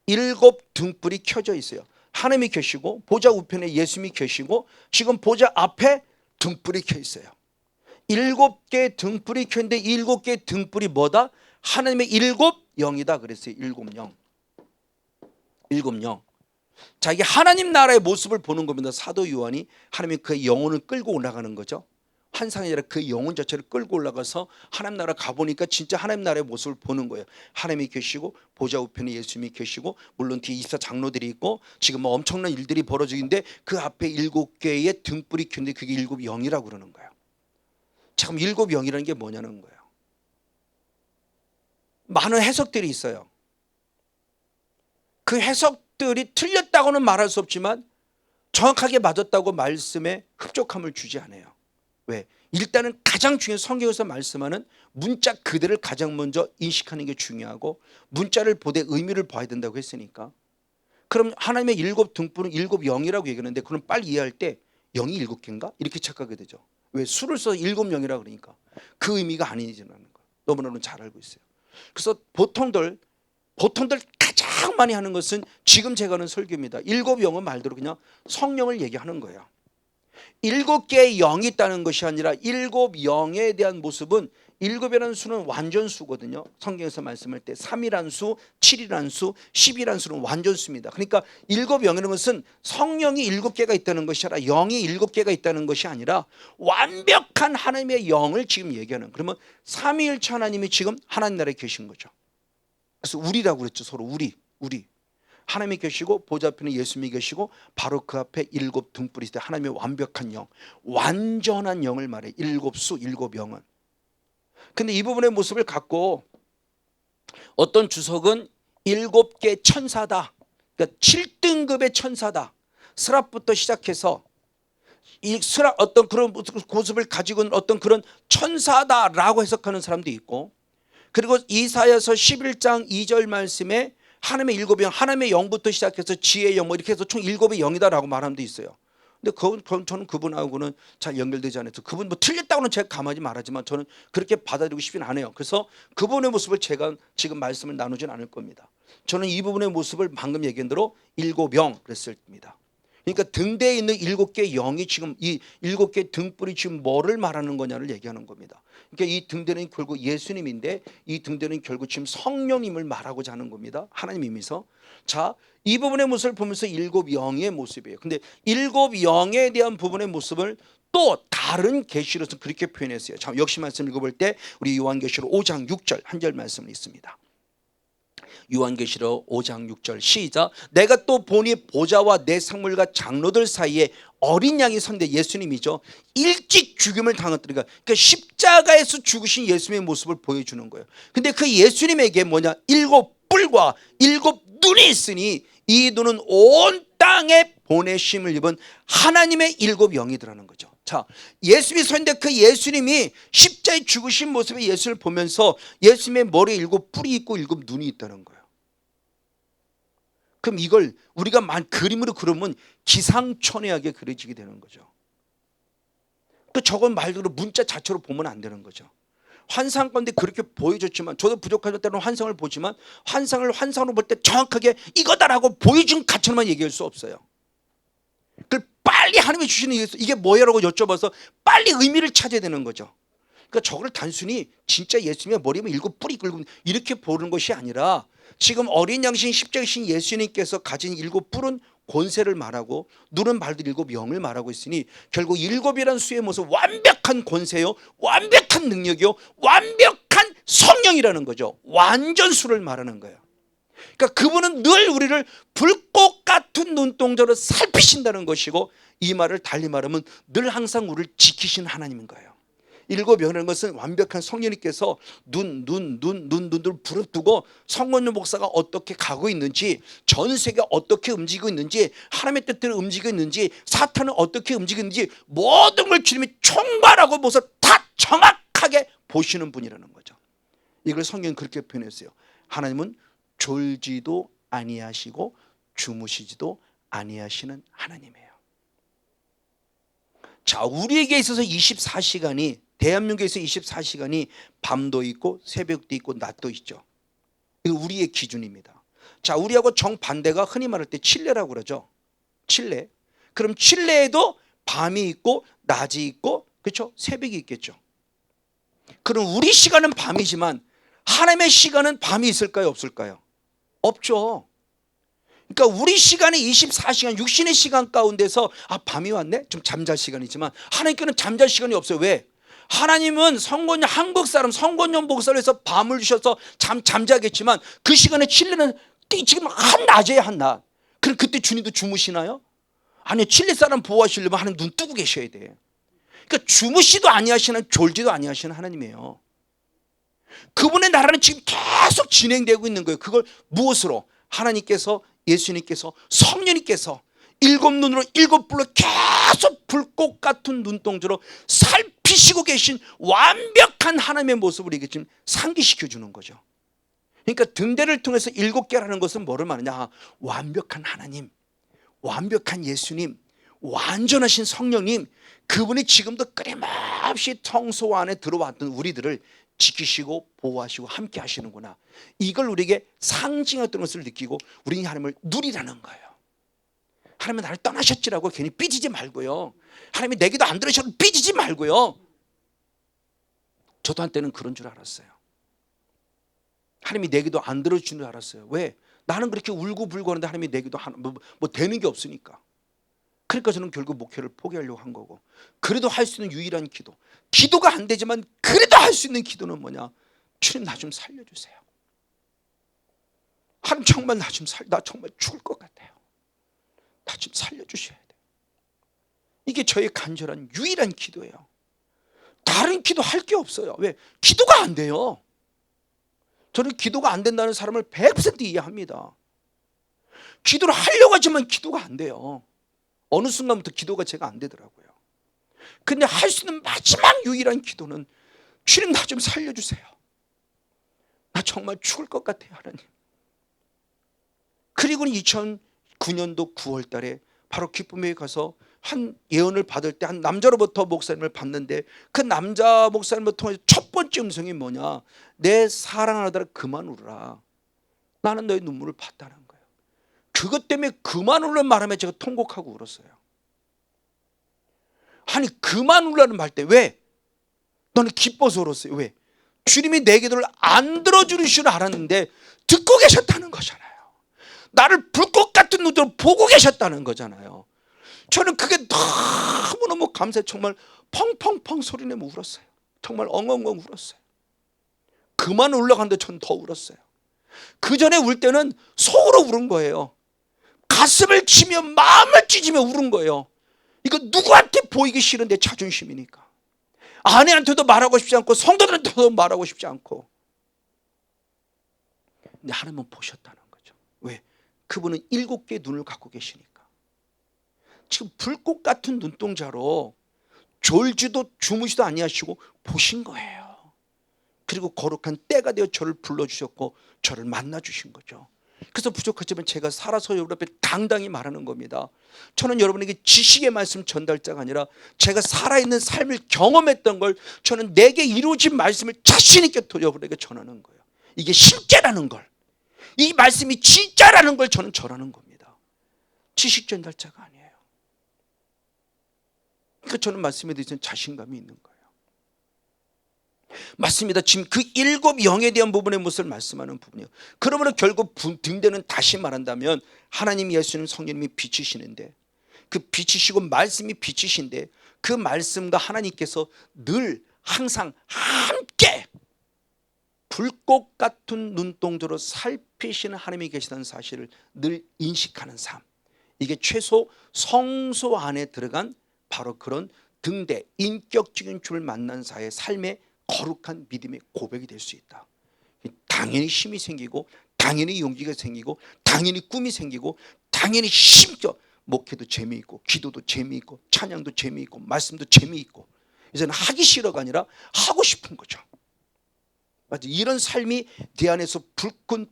7 등불이 켜져 있어요. 하나님이 계시고 보좌 우편에 예수님이 계시고 지금 보좌 앞에 등불이 켜 있어요. 7개 등불이 켜있는데 이 7개 등불이 뭐다? 하나님의 7 영이다 그랬어요. 7 영. 7 영. 자, 이게 하나님 나라의 모습을 보는 겁니다. 사도 요한이 하나님이 그 영혼을 끌고 올라가는 거죠. 환상이 아니라 그 영혼 자체를 끌고 올라가서 하나님 나라 가보니까 진짜 하나님 나라의 모습을 보는 거예요. 하나님이 계시고 보좌 우편에 예수님이 계시고 물론 뒤에 24 장로들이 있고 지금 뭐 엄청난 일들이 벌어지는데 그 앞에 7개의 등불이 켰는데 그게 7 영이라고 그러는 거예요. 참 7 영이라는 게 뭐냐는 거예요. 많은 해석들이 있어요. 그 해석들이 틀렸다고는 말할 수 없지만 정확하게 맞았다고 말씀에 흡족함을 주지 않아요. 왜? 일단은 가장 중요한 성경에서 말씀하는 문자 그대를 가장 먼저 인식하는 게 중요하고 문자를 보되 의미를 봐야 된다고 했으니까 그럼 하나님의 7 등불은 7 영이라고 얘기하는데 그럼 빨리 이해할 때 0이 7개인가? 이렇게 착각하게 되죠. 왜? 수를 써서 7 영이라고 그러니까 그 의미가 아니라는 거 너무너무 잘 알고 있어요. 그래서 보통들 가장 많이 하는 것은 지금 제가 하는 설교입니다. 7 영은 말대로 그냥 성령을 얘기하는 거예요. 7개의 영이 있다는 것이 아니라 7 영에 대한 모습은 7이라는 수는 완전수거든요. 성경에서 말씀할 때 3이라는 수, 7이라는 수, 10이라는 수는 완전수입니다. 그러니까 7 영이라는 것은 성령이 7개가 있다는 것이 아니라 영이 7개가 있다는 것이 아니라 완벽한 하나님의 영을 지금 얘기하는, 그러면 삼위일체 하나님이 지금 하나님 나라에 계신 거죠. 그래서 우리라고 그랬죠. 서로 우리 하나님이 계시고 보좌 앞에는 예수님이 계시고 바로 그 앞에 7 등불이 있을 때 하나님의 완벽한 영, 완전한 영을 말해. 7수 7 영은. 근데 이 부분의 모습을 갖고 어떤 주석은 7개 천사다, 그러니까 7등급의 천사다, 스랍부터 시작해서 이 스랍 어떤 그런 모습을 가지고 있는 어떤 그런 천사다라고 해석하는 사람도 있고, 그리고 이사야서 11장 2절 말씀에 하나님의 7 영, 하나님의 영부터 시작해서 지혜의 영, 뭐 이렇게 해서 총 7의 영이다라고 말하는 데 있어요. 근데 저는 그분하고는 잘 연결되지 않아서 그분 뭐 틀렸다고는 제가 가만히 말하지만 저는 그렇게 받아들이고 싶진 않아요. 그래서 그분의 모습을 제가 지금 말씀을 나누진 않을 겁니다. 저는 이 부분의 모습을 방금 얘기한 대로 7영 그랬습니다. 그러니까 등대에 있는 7개의 영이 지금 이 7개의 등불이 지금 뭐를 말하는 거냐를 얘기하는 겁니다. 그러니까 이 등대는 결국 예수님인데 이 등대는 결국 지금 성령님을 말하고자 하는 겁니다. 하나님 의미에서. 자, 이 부분의 모습을 보면서 7영의 모습이에요. 근데 7영에 대한 부분의 모습을 또 다른 계시로서 그렇게 표현했어요. 자, 역시 말씀 읽어볼 때 우리 요한계시록 5장 6절 한 절 말씀을 읽습니다. 요한계시록 5장 6절 시작. 내가 또 보니 보좌와 내 상물과 장로들 사이에 어린 양이 선대, 예수님이죠. 일찍 죽임을 당했더니까, 그러니까 십자가에서 죽으신 예수님의 모습을 보여주는 거예요. 근데 그 예수님에게 뭐냐, 7뿔과 7눈이 있으니 이 눈은 온 땅에 보내심을 입은 하나님의 7영이더라는 거죠. 자, 예수님이 서 있는데 그 예수님이 십자가에 죽으신 모습의 예수를 보면서 예수님의 머리에 7뿔이 있고 7눈이 있다는 거예요. 그럼 이걸 우리가 그림으로 그리면 기상천외하게 그려지게 되는 거죠. 그 저건 말 그대로 문자 자체로 보면 안 되는 거죠. 환상 건데 그렇게 보여줬지만, 저도 부족할 때는 환상을 보지만 환상으로 볼 때 정확하게 이거다라고 보여준 가처럼만 얘기할 수 없어요. 그걸 빨리 하나님이 주시는 이게 뭐야라고 여쭤봐서 빨리 의미를 찾아야 되는 거죠. 그러니까 저걸 단순히 진짜 예수님의 머리에 7뿔이 긁고 이렇게 보는 것이 아니라, 지금 어린 양신 십자가신 예수님께서 가진 7뿔은 권세를 말하고 눈은 말도 7영을 말하고 있으니 결국 7이라는 수의 모습, 완벽한 권세요, 완벽한 능력이요, 완벽한 성령이라는 거죠. 완전수를 말하는 거예요. 그러니까 그분은 늘 우리를 불꽃 같은 눈동자로 살피신다는 것이고, 이 말을 달리 말하면 늘 항상 우리를 지키신 하나님인 거예요. 7영이라는 것은 완벽한 성령님께서 눈을 부릅뜨고 성권용 목사가 어떻게 가고 있는지, 전 세계가 어떻게 움직이고 있는지, 하나님의 뜻대로 움직이고 있는지, 사탄은 어떻게 움직이고 있는지 모든 걸 주님이 총괄하고 모습 다 정확하게 보시는 분이라는 거죠. 이걸 성경은 그렇게 표현했어요. 하나님은 졸지도 아니하시고 주무시지도 아니하시는 하나님이에요. 자, 우리에게 있어서 24시간이, 대한민국에 있어서 24시간이 밤도 있고 새벽도 있고 낮도 있죠. 이거 우리의 기준입니다. 자, 우리하고 정반대가 흔히 말할 때 칠레라고 그러죠. 칠레. 그럼 칠레에도 밤이 있고 낮이 있고, 그렇죠? 새벽이 있겠죠. 그럼 우리 시간은 밤이지만 하나님의 시간은 밤이 있을까요, 없을까요? 없죠. 그러니까 우리 시간이 24시간, 육신의 시간 가운데서 밤이 왔네? 좀 잠잘 시간이지만 하나님께는 잠잘 시간이 없어요. 왜? 하나님은 성권용, 한국 사람 성권용 목사를 해서 밤을 주셔서 잠자겠지만 그 시간에 칠레는 지금 한낮이에요, 한낮. 그럼 그때 주님도 주무시나요? 아니요. 칠레 사람 보호하시려면 하나님 눈 뜨고 계셔야 돼요. 그러니까 주무시도 아니하시는, 졸지도 아니하시는 하나님이에요. 그분의 나라는 지금 계속 진행되고 있는 거예요. 그걸 무엇으로? 하나님께서, 예수님께서, 성령님께서 7눈으로 7뿔로 계속 불꽃 같은 눈동자로 살피시고 계신 완벽한 하나님의 모습을 이게 지금 상기시켜 주는 거죠. 그러니까 등대를 통해서 7개라는 것은 뭐를 말하냐? 완벽한 하나님, 완벽한 예수님, 완전하신 성령님, 그분이 지금도 끊임없이 성소 안에 들어왔던 우리들을 지키시고 보호하시고 함께 하시는구나. 이걸 우리에게 상징했던 것을 느끼고 우리는 하나님을 누리라는 거예요. 하나님은 나를 떠나셨지라고 괜히 삐지지 말고요. 하나님이 내 기도 안 들으셔도 삐지지 말고요. 저도 한때는 그런 줄 알았어요. 하나님이 내 기도 안 들어주신 줄 알았어요. 왜? 나는 그렇게 울고불고 하는데 하나님이 내 기도 뭐 되는 게 없으니까. 그러니까 저는 결국 목회를 포기하려고 한 거고, 그래도 할 수 있는 유일한 기도가 안 되지만 그래도 할 수 있는 기도는 뭐냐? 주님, 나 좀 살려주세요. 하나님, 정말 나 정말 죽을 것 같아요. 나 좀 살려주셔야 돼요. 이게 저의 간절한 유일한 기도예요. 다른 기도 할 게 없어요. 왜? 기도가 안 돼요. 저는 기도가 안 된다는 사람을 100% 이해합니다. 기도를 하려고 하지만 기도가 안 돼요. 어느 순간부터 기도가 제가 안 되더라고요. 근데 할 수 있는 마지막 유일한 기도는 주님, 나 좀 살려주세요. 나 정말 죽을 것 같아요, 하나님. 그리고는 2009년도 9월 달에 바로 기쁨에 가서 한 예언을 받을 때 한 남자로부터 목사님을 봤는데, 그 남자 목사님을 통해서 첫 번째 음성이 뭐냐? 내 사랑하는 아들아, 그만 울어라. 나는 너의 눈물을 봤다는 거예요. 그것 때문에 그만 울라는 말하면 제가 통곡하고 울었어요. 아니 그만 울라는 말 때 왜? 너는 기뻐서 울었어요. 왜? 주님이 내 기도를 안 들어주는 줄 알았는데 듣고 계셨다는 거잖아요. 나를 불꽃 같은 눈으로 보고 계셨다는 거잖아요. 저는 그게 너무너무 감사해. 정말 펑펑펑 소리내며 울었어요. 정말 엉엉엉 울었어요. 그만 울려가는데 전 더 울었어요. 그 전에 울 때는 속으로 울은 거예요. 가슴을 치며 마음을 찢으며 울은 거예요. 이거 누구한테 보이기 싫은데 자존심이니까. 아내한테도 말하고 싶지 않고 성도들한테도 말하고 싶지 않고. 근데 하나님은 보셨다는 거죠. 왜? 그분은 7개의 눈을 갖고 계시니까. 지금 불꽃 같은 눈동자로 졸지도 주무시도 아니하시고 보신 거예요. 그리고 거룩한 때가 되어 저를 불러주셨고 저를 만나주신 거죠. 그래서 부족하지만 제가 살아서 여러분 앞에 당당히 말하는 겁니다. 저는 여러분에게 지식의 말씀 전달자가 아니라 제가 살아있는 삶을 경험했던 걸 저는 내게 이루어진 말씀을 자신 있게 여러분에게 전하는 거예요. 이게 실제라는 걸, 이 말씀이 진짜라는 걸 저는 전하는 겁니다. 지식 전달자가 아니에요. 그러니까 저는 말씀에 대해서 자신감이 있는 거예요. 맞습니다. 지금 그 7 영에 대한 부분의 무엇을 말씀하는 부분이에요. 그러므로 결국 등대는 다시 말한다면 하나님 예수님 성령님이 빛이시는데 그 빛이시고 말씀이 빛이신데 그 말씀과 하나님께서 늘 항상 함께 불꽃 같은 눈동자로 살피시는 하나님이 계시다는 사실을 늘 인식하는 삶, 이게 최소 성소 안에 들어간 바로 그런 등대 인격적인 주를 만난 자의 삶의 거룩한 믿음의 고백이 될 수 있다. 당연히 힘이 생기고 당연히 용기가 생기고 당연히 꿈이 생기고 당연히 심지어 목회도 재미있고 기도도 재미있고 찬양도 재미있고 말씀도 재미있고 이제는 하기 싫어가 아니라 하고 싶은 거죠. 맞아. 이런 삶이 내 안에서 불끈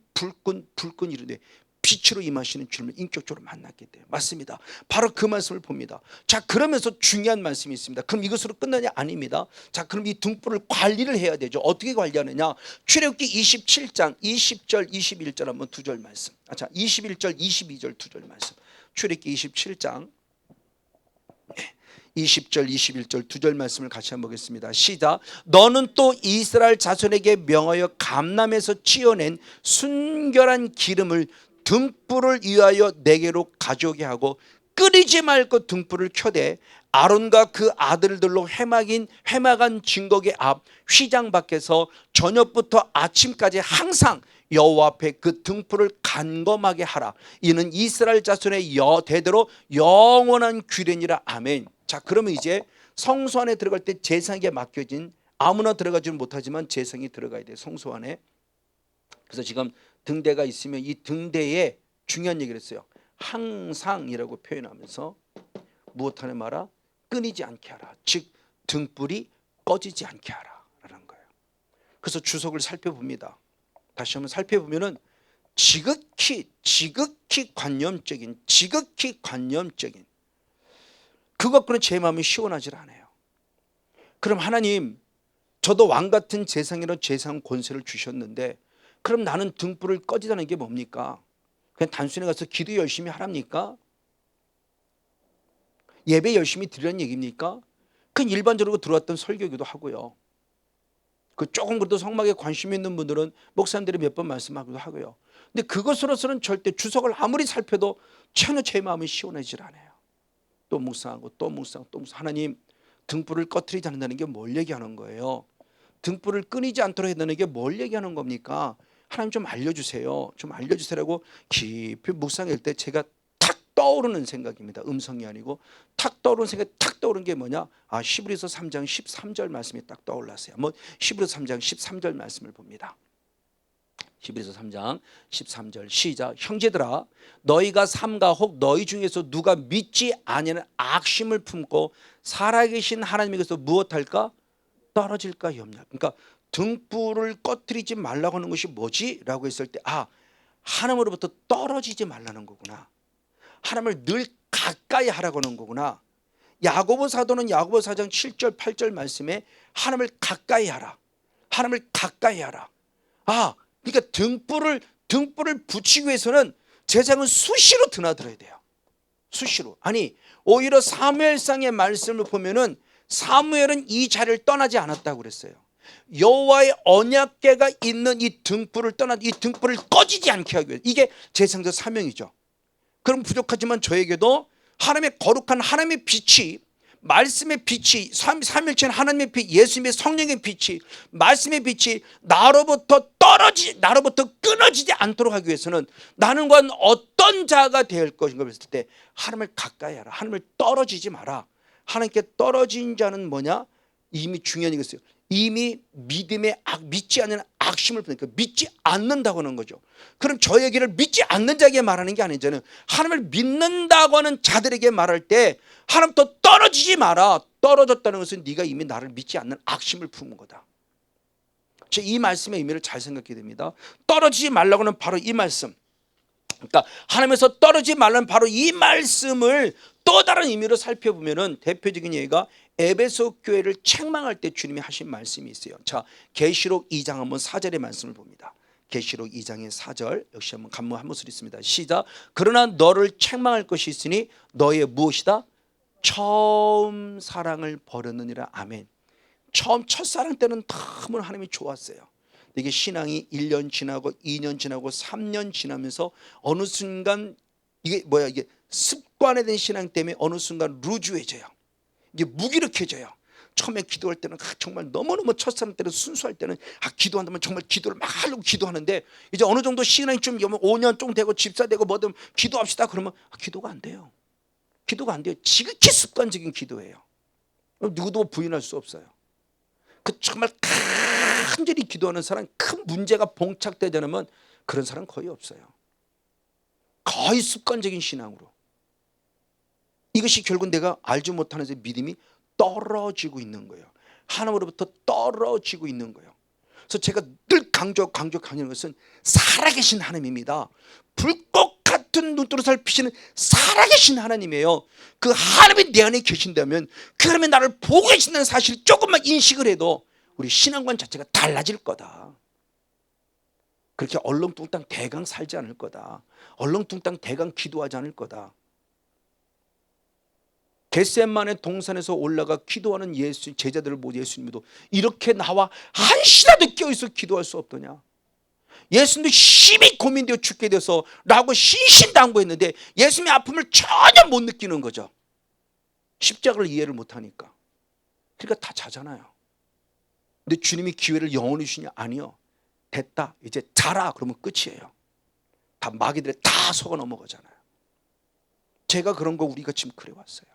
이르되 빛으로 임하시는 주님을 인격적으로 만났기 때문에 맞습니다. 바로 그 말씀을 봅니다. 자, 그러면서 중요한 말씀이 있습니다. 그럼 이것으로 끝나냐? 아닙니다. 자, 그럼 이 등불을 관리를 해야 되죠. 어떻게 관리하느냐? 출애굽기 27장 20절 21절 한번 2절 말씀. 자, 21절 22절 2절 말씀. 출애굽기 27장 20절 21절 2절 말씀을 같이 한번 보겠습니다. 시작. 너는 또 이스라엘 자손에게 명하여 감람에서 찌어낸 순결한 기름을 등불을 위하여 내게로 가져오게 하고 끓이지 말고 등불을 켜되 아론과 그 아들들로 회막한 증거계 앞 휘장 밖에서 저녁부터 아침까지 항상 여호와 앞에 그 등불을 간검하게 하라. 이는 이스라엘 자손의 대대로 영원한 규례니라. 아멘. 자, 그러면 이제 성소 안에 들어갈 때 제사에게 맡겨진, 아무나 들어가지는 못하지만 제사장이 들어가야 돼요, 성소 안에. 그래서 지금 등대가 있으면 이 등대에 중요한 얘기를 했어요. 항상이라고 표현하면서 무엇하는 말아? 끊이지 않게 하라. 즉 등불이 꺼지지 않게 하라 라는 거예요. 그래서 주석을 살펴봅니다. 다시 한번 살펴보면은 지극히 관념적인 그것과는 제 마음이 시원하질 않아요. 그럼 하나님, 저도 왕 같은 재상이라는 재상 권세를 주셨는데 그럼 나는 등불을 꺼지자는 게 뭡니까? 그냥 단순히 가서 기도 열심히 하랍니까? 예배 열심히 드리라는 얘기입니까? 그냥 일반적으로 들어왔던 설교기도 하고요. 그 조금 그래도 성막에 관심 있는 분들은 목사님들이 몇 번 말씀하기도 하고요. 근데 그것으로서는 절대 주석을 아무리 살펴도 전혀 제 마음이 시원하지 않아요. 또 묵상하고 또 묵상하고 또 묵상. 하나님, 등불을 꺼트리지 않는다는 게 뭘 얘기하는 거예요? 등불을 끊이지 않도록 해야 게 뭘 얘기하는 겁니까? 하나님 좀 알려주세요. 좀 알려주세요라고 깊이 묵상할 때 제가 탁 떠오르는 생각입니다. 음성이 아니고 탁 떠오르는 생각이 탁 떠오르는 게 뭐냐? 히브리서 3장 13절 말씀이 딱 떠올랐어요. 한번 히브리서 3장 13절 말씀을 봅니다. 히브리서 3장 13절 시작. 형제들아, 너희가 삼가 혹 너희 중에서 누가 믿지 아니하는 악심을 품고 살아계신 하나님에게서 무엇할까? 떨어질까 염려. 그러니까 등불을 꺼뜨리지 말라고 하는 것이 뭐지? 라고 했을 때 하나님으로부터 떨어지지 말라는 거구나. 하나님을 늘 가까이 하라고 하는 거구나. 야고보 사도는 야고보 4장 7절 8절 말씀에 하나님을 가까이 하라. 하나님을 가까이 하라. 그러니까 등불을 붙이기 위해서는 제사장은 수시로 드나들어야 돼요. 수시로. 아니 오히려 사무엘상의 말씀을 보면은 사무엘은 이 자리를 떠나지 않았다고 그랬어요. 여호와의 언약궤가 있는 이 등불을 이 등불을 꺼지지 않게 하기 위해, 이게 제사장의 사명이죠. 그럼 부족하지만 저에게도 하나님의 거룩한 하나님의 빛이, 말씀의 빛이, 삼일체인 하나님의 빛, 예수님의 성령의 빛이, 말씀의 빛이 나로부터 끊어지지 않도록 하기 위해서는 나는 과연 어떤 자가 될 것인가 했을 때 하나님을 가까이 하라. 하나님을 떨어지지 마라. 하나님께 떨어진 자는 뭐냐? 이미 중요한 이것이요, 이미 믿지 않는 악심을 부니까 믿지 않는다고 하는 거죠. 그럼 저에게를 믿지 않는 자에게 말하는 게 아니잖아요. 하나님을 믿는다고 하는 자들에게 말할 때 하나님부터 떨어지지 마라. 떨어졌다는 것은 네가 이미 나를 믿지 않는 악심을 품은 거다. 이 말씀의 의미를 잘 생각해야 됩니다. 떨어지지 말라고는 바로 이 말씀, 그러니까 하나님에서 떨어지지 말라는 바로 이 말씀을 또 다른 의미로 살펴보면은 대표적인 예가 에베소 교회를 책망할 때 주님이 하신 말씀이 있어요. 자, 계시록 2장 한번 4절의 말씀을 봅니다. 계시록 2장의 4절 역시 한번 간문 한 목소리 있습니다. 시작. 그러나 너를 책망할 것이 있으니 너의 무엇이다? 처음 사랑을 버렸느니라. 아멘. 처음 첫사랑 때는 너무 하나님이 좋았어요. 이게 신앙이 1년 지나고 2년 지나고 3년 지나면서 어느 순간 이게 습관화된 신앙 때문에 어느 순간 루즈해져요. 이게 무기력해져요. 처음에 기도할 때는 정말 너무너무 첫사랑 때는 순수할 때는 기도한다면 정말 기도를 막 하려고 기도하는데, 이제 어느 정도 시간이 좀 5년 좀 되고 집사 되고 뭐든 기도합시다 그러면 기도가 안 돼요. 기도가 안 돼요. 지극히 습관적인 기도예요. 누구도 부인할 수 없어요. 그 정말 간절히 기도하는 사람, 큰 문제가 봉착되지 않으면 그런 사람 거의 없어요. 거의 습관적인 신앙으로. 이것이 결국 내가 알지 못하는 믿음이 떨어지고 있는 거예요. 하나님으로부터 떨어지고 있는 거예요. 그래서 제가 늘 강조하는 것은 살아계신 하나님입니다. 불꽃 같은 눈으로 살피시는 살아계신 하나님이에요. 그 하나님이 내 안에 계신다면, 그 하나님이 나를 보고 계신다는 사실을 조금만 인식을 해도 우리 신앙관 자체가 달라질 거다. 그렇게 얼렁뚱땅 대강 살지 않을 거다. 얼렁뚱땅 대강 기도하지 않을 거다. 겟세마네 동산에서 올라가 기도하는 제자들을 보고 예수님도 이렇게 나와 한시라도 깨어있어 기도할 수 없더냐. 예수님도 심히 고민되어 죽게 돼서 라고 신신당부했는데 예수님의 아픔을 전혀 못 느끼는 거죠. 십자가를 이해를 못하니까. 그러니까 다 자잖아요. 근데 주님이 기회를 영원히 주시냐? 아니요. 됐다, 이제 자라 그러면 끝이에요. 다 마귀들에 다 속아 넘어가잖아요. 제가 그런 거 우리가 지금 그래 왔어요.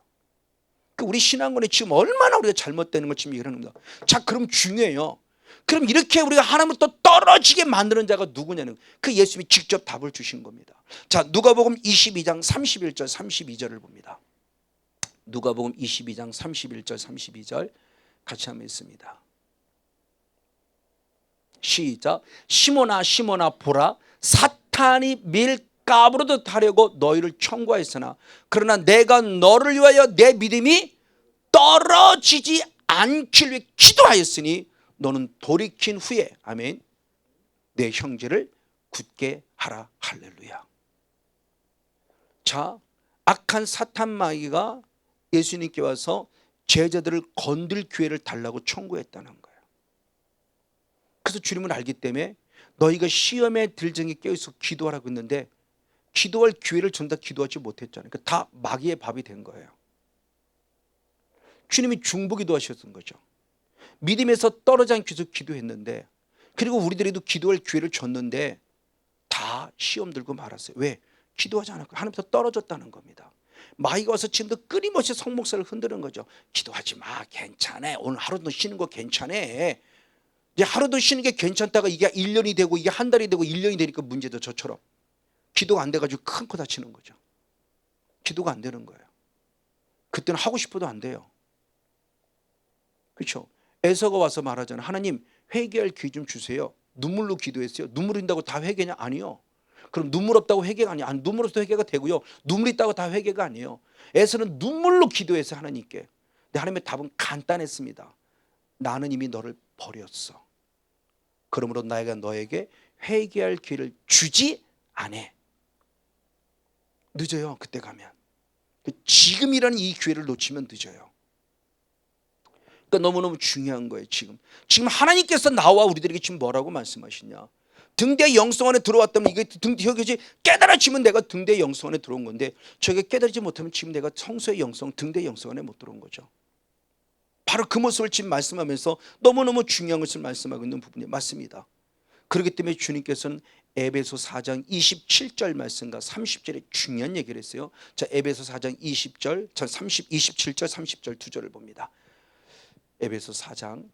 우리 신앙관이 지금 얼마나 우리가 잘못되는 걸 지금 얘기하는 겁니다. 자, 그럼 중요해요. 그럼 이렇게 우리가 하나님으로부터 떨어지게 만드는 자가 누구냐는 그 예수님이 직접 답을 주신 겁니다. 자, 누가복음 22장 31절 32절을 봅니다. 누가복음 22장 31절 32절 같이 한번 읽습니다. 시작. 시몬아 시몬아 보라, 사탄이 밀가부르듯 하려고 너희를 청구하였으나 그러나 내가 너를 위하여 내 믿음이 떨어지지 않길 위해 기도하였으니 너는 돌이킨 후에 아멘 내 형제를 굳게 하라. 할렐루야. 자, 악한 사탄 마귀가 예수님께 와서 제자들을 건들 기회를 달라고 청구했다는 거예요. 그래서 주님은 알기 때문에 너희가 시험에 들정에 깨어있어 기도하라고 했는데 기도할 기회를 전다 기도하지 못했잖아요. 그러니까 다 마귀의 밥이 된 거예요. 주님이 중보기도 하셨던 거죠. 믿음에서 떨어지 않기 위해서 기도했는데, 그리고 우리들에도 기도할 기회를 줬는데 다 시험 들고 말았어요. 왜? 기도하지 않았고 하나님부터 떨어졌다는 겁니다. 마귀가 와서 지금도 끊임없이 성목사를 흔드는 거죠. 기도하지 마, 괜찮아, 오늘 하루도 쉬는 거 괜찮아. 이제 하루도 쉬는 게 괜찮다가 이게 1년이 되고 이게 한 달이 되고 1년이 되니까 문제도 저처럼 기도가 안 돼가지고 큰 코 다치는 거죠. 기도가 안 되는 거예요. 그때는 하고 싶어도 안 돼요. 그렇죠? 에서가 와서 말하잖아요. 하나님, 회개할 기회 좀 주세요. 눈물로 기도했어요. 눈물 흘린다고 다 회개냐? 아니요. 그럼 눈물 없다고 회개가 아니에요. 아니, 눈물 없어도 회개가 되고요. 눈물 있다고 다 회개가 아니에요. 에서는 눈물로 기도했어요, 하나님께. 근데 하나님의 답은 간단했습니다. 나는 이미 너를 버렸어. 그러므로 내가 너에게 회개할 기회를 주지 않아. 늦어요. 그때 가면. 지금이라는 이 기회를 놓치면 늦어요. 그러니까 너무너무 중요한 거예요. 지금 하나님께서 나와 우리들에게 지금 뭐라고 말씀하시냐. 등대 영성 안에 들어왔다면 이게 여기 깨달아지면 내가 등대 영성 안에 들어온 건데 저게 깨달지 못하면 지금 내가 성소의 영성, 등대 영성 안에 못 들어온 거죠. 바로 그 모습을 지금 말씀하면서 너무너무 중요한 것을 말씀하고 있는 부분이 맞습니다. 그렇기 때문에 주님께서는 에베소 4장 27절 말씀과 30절에 중요한 얘기를 했어요. 자, 에베소 4장 20절, 27절, 30절 두 절을 봅니다. 에베소 4장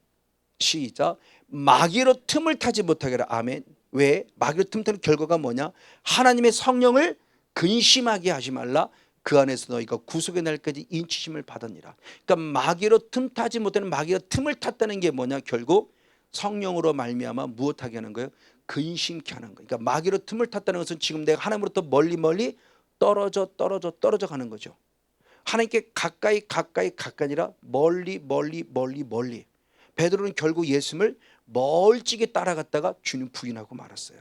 시작. 마귀로 틈을 타지 못하게 하라. 아멘. 왜? 마귀로 틈 타는 결과가 뭐냐? 하나님의 성령을 근심하게 하지 말라. 그 안에서 너희가 구속의 날까지 인치심을 받았니라. 그러니까 마귀로 틈 타지 못하는, 마귀가 틈을 탔다는 게 뭐냐? 결국 성령으로 말미암아 무엇하게 하는 거예요? 근심케 하는 거예요. 그러니까 마귀로 틈을 탔다는 것은 지금 내가 하나님으로부터 멀리 떨어져 가는 거죠. 하나님께 가까이 아니라 멀리. 베드로는 결국 예수님을 멀찍이 따라갔다가 주님 부인하고 말았어요.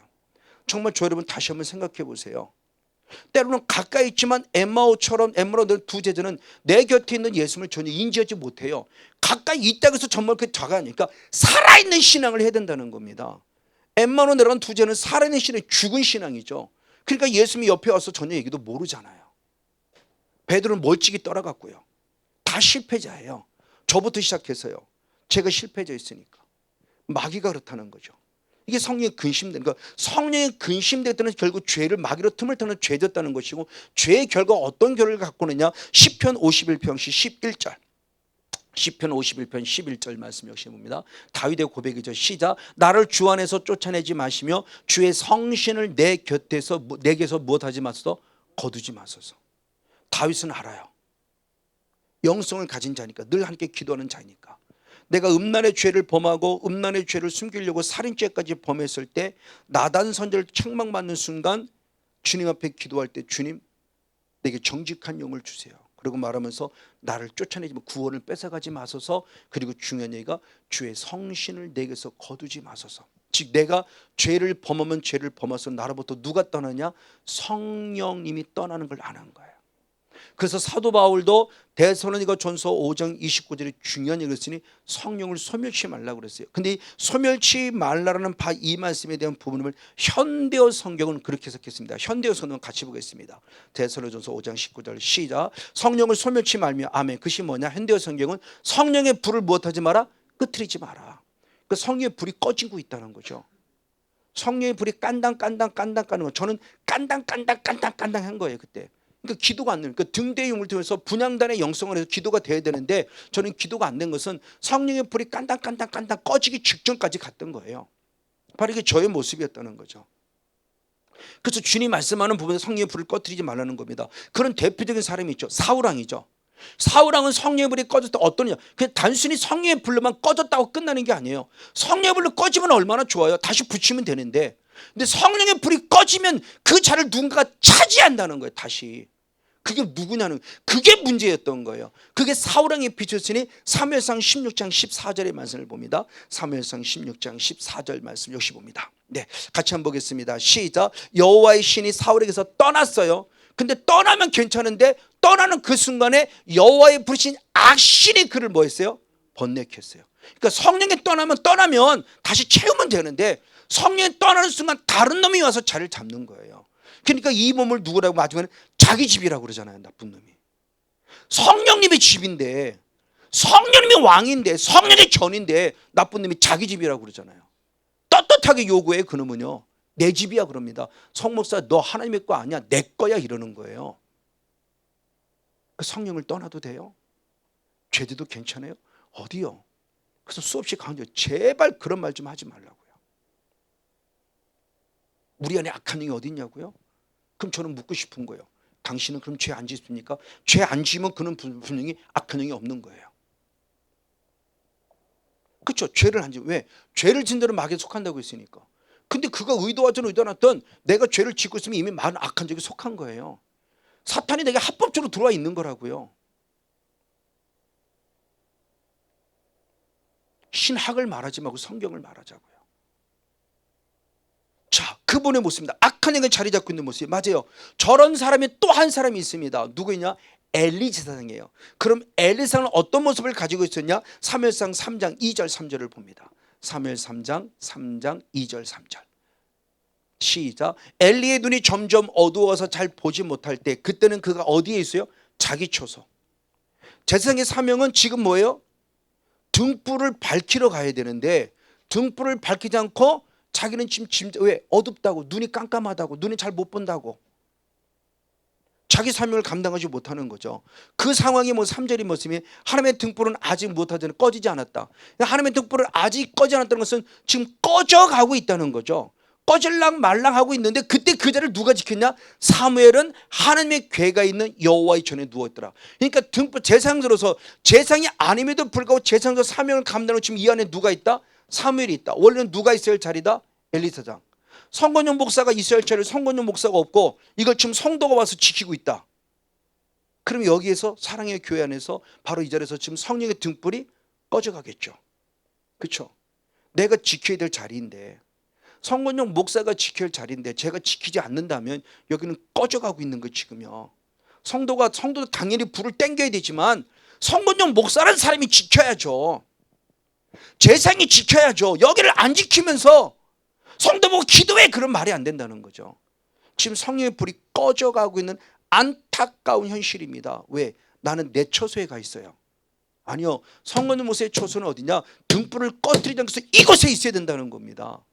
정말 저 여러분 다시 한번 생각해 보세요. 때로는 가까이 있지만 엠마오처럼 두 제자는 내 곁에 있는 예수님을 전혀 인지하지 못해요. 가까이 있다고 해서 정말 그 자가 아니니까 살아있는 신앙을 해야 된다는 겁니다. 엠마오로 내려간 두 제자는 살아있는 신앙이 죽은 신앙이죠. 그러니까 예수님이 옆에 와서 전혀 얘기도 모르잖아요. 베드로는 멀찍이 떠나갔고요. 다 실패자예요. 저부터 시작해서요. 제가 실패자였으니까. 마귀가 그렇다는 거죠. 이게 성령의 근심된, 그러니까 성령의 근심됐다는 결국 죄를 마귀로 틈을 타는 죄졌다는 것이고, 죄의 결과 어떤 결과를 갖고 오느냐. 시편 51편 11절, 시편 51편 11절 말씀 역시 봅니다. 다윗의 고백이죠. 시작. 나를 주 안에서 쫓아내지 마시며 주의 성신을 내게서 무엇하지 마소서, 거두지 마소서. 다윗은 알아요. 영성을 가진 자니까, 늘 함께 기도하는 자니까. 내가 음란의 죄를 범하고 음란의 죄를 숨기려고 살인죄까지 범했을 때 나단 선지자를 책망받는 순간 주님 앞에 기도할 때, 주님 내게 정직한 영을 주세요. 그리고 말하면서 나를 쫓아내지 마, 구원을 뺏어가지 마소서. 그리고 중요한 얘기가 주의 성신을 내게서 거두지 마소서. 즉 내가 죄를 범하면 죄를 범해서 나로부터 누가 떠나냐? 성령님이 떠나는 걸 아는 거예요. 그래서 사도 바울도 데살로니가 전서 5장 29절에 중요한 얘기를 했으니 성령을 소멸치 말라고 그랬어요. 근데 이 소멸치 말라라는 이 말씀에 대한 부분을 현대어 성경은 그렇게 해석했습니다. 현대어 성경은 같이 보겠습니다. 데살로전서 5장 19절 시작. 성령을 소멸치 말며. 아멘. 그것이 뭐냐? 현대어 성경은 성령의 불을 무엇하지 마라? 끄트리지 마라. 그 성령의 불이 꺼지고 있다는 거죠. 성령의 불이 깐당 까는 거. 저는 깐당 한 거예요 그때. 그러니까 기도가 안 되는, 그러니까 등대의 용을 통해서 분향단의 영성을 해서 기도가 돼야 되는데 저는 기도가 안 된 것은 성령의 불이 깐당 꺼지기 직전까지 갔던 거예요. 바로 이게 저의 모습이었다는 거죠. 그래서 주님 말씀하는 부분에 성령의 불을 꺼뜨리지 말라는 겁니다. 그런 대표적인 사람이 있죠. 사울왕이죠. 사울왕은 성령의 불이 꺼졌다. 어떠냐? 그냥 단순히 성령의 불로만 꺼졌다고 끝나는 게 아니에요. 성령의 불로 꺼지면 얼마나 좋아요. 다시 붙이면 되는데, 근데 성령의 불이 꺼지면 그 자를 누군가가 차지한다는 거예요. 다시. 그게 누구냐는, 그게 문제였던 거예요. 그게 사울왕에 비쳤으니 사무엘상 16장 14절의 말씀을 봅니다. 사무엘상 16장 14절 말씀 역시 봅니다. 네, 같이 한번 보겠습니다. 시작. 여호와의 신이 사울에게서 떠났어요. 근데 떠나면 괜찮은데 떠나는 그 순간에 여호와의 부르신 악신이 그를 뭐 했어요? 번뇌했어요. 그러니까 성령이 떠나면 다시 채우면 되는데 성령이 떠나는 순간 다른 놈이 와서 자리를 잡는 거예요. 그러니까 이 몸을 누구라고 마지막에 자기 집이라고 그러잖아요. 나쁜 놈이. 성령님의 집인데, 성령님이 왕인데, 성령의 전인데 나쁜 놈이 자기 집이라고 그러잖아요. 떳떳하게 요구해. 그놈은요, 내 집이야 그럽니다. 성목사 너 하나님의 거 아니야, 내 거야 이러는 거예요. 그 성령을 떠나도 돼요? 죄돼도 괜찮아요? 어디요? 그래서 수없이 강조, 제발 그런 말 좀 하지 말라고요. 우리 안에 악한 영이 어디 있냐고요? 그럼 저는 묻고 싶은 거예요. 당신은 그럼 죄 안 짓습니까? 죄 안 지으면 그는 분명히 악한 영이 없는 거예요. 그렇죠? 죄를 안 지으면. 왜? 죄를 짓는 대로 마귀에 속한다고 했으니까. 근데 그가 의도하든 의도하든 내가 죄를 짓고 있으면 이미 많은 악한 적에 속한 거예요. 사탄이 내게 합법적으로 들어와 있는 거라고요. 신학을 말하지 말고 성경을 말하자고요. 자, 그분의 모습입니다. 악한 영이 자리 잡고 있는 모습이 맞아요. 저런 사람이 또 한 사람이 있습니다. 누구냐? 엘리 제사장이에요. 그럼 엘리 제사장은 어떤 모습을 가지고 있었냐? 사무엘상 3장 2절 3절을 봅니다. 사무엘 3장 2절 3절 시작. 엘리의 눈이 점점 어두워서 잘 보지 못할 때 그때는 그가 어디에 있어요? 자기 처소. 제사장의 사명은 지금 뭐예요? 등불을 밝히러 가야 되는데 등불을 밝히지 않고 자기는 지금 왜? 어둡다고, 눈이 깜깜하다고, 눈이 잘 못 본다고 자기 사명을 감당하지 못하는 거죠. 그 상황이 뭐 3절이 뭐냐면 하나님의 등불은 아직 못하더니 꺼지지 않았다. 하나님의 등불을 아직 꺼지지 않았다는 것은 지금 꺼져가고 있다는 거죠. 꺼질랑 말랑 하고 있는데 그때 그 자리를 누가 지켰냐? 사무엘은 하나님의 궤가 있는 여호와의 전에 누워있더라. 그러니까 등불 제사장으로서 제사장이 아님에도 불구하고 제사장으로 사명을 감당하는 지금 이 안에 누가 있다? 사무엘이 있다. 원래는 누가 있어야 할 자리다? 엘리사장. 성건용 목사가 있어야 할 자리를 성건용 목사가 없고 이걸 지금 성도가 와서 지키고 있다. 그럼 여기에서 사랑의 교회 안에서 바로 이 자리에서 지금 성령의 등불이 꺼져가겠죠. 그렇죠? 내가 지켜야 될 자리인데 성건용 목사가 지켜야 할 자리인데 제가 지키지 않는다면 여기는 꺼져가고 있는 거예요. 지금요. 성도도 당연히 불을 땡겨야 되지만 성건용 목사라는 사람이 지켜야죠. 제사장이 지켜야죠. 여기를 안 지키면서 성도 보고 기도해, 그런 말이 안 된다는 거죠. 지금 성령의 불이 꺼져가고 있는 안타까운 현실입니다. 왜? 나는 내 처소에 가 있어요. 아니요, 성건용 목사의 처소는 어디냐? 등불을 꺼뜨리지 않고서 이곳에 있어야 된다는 겁니다.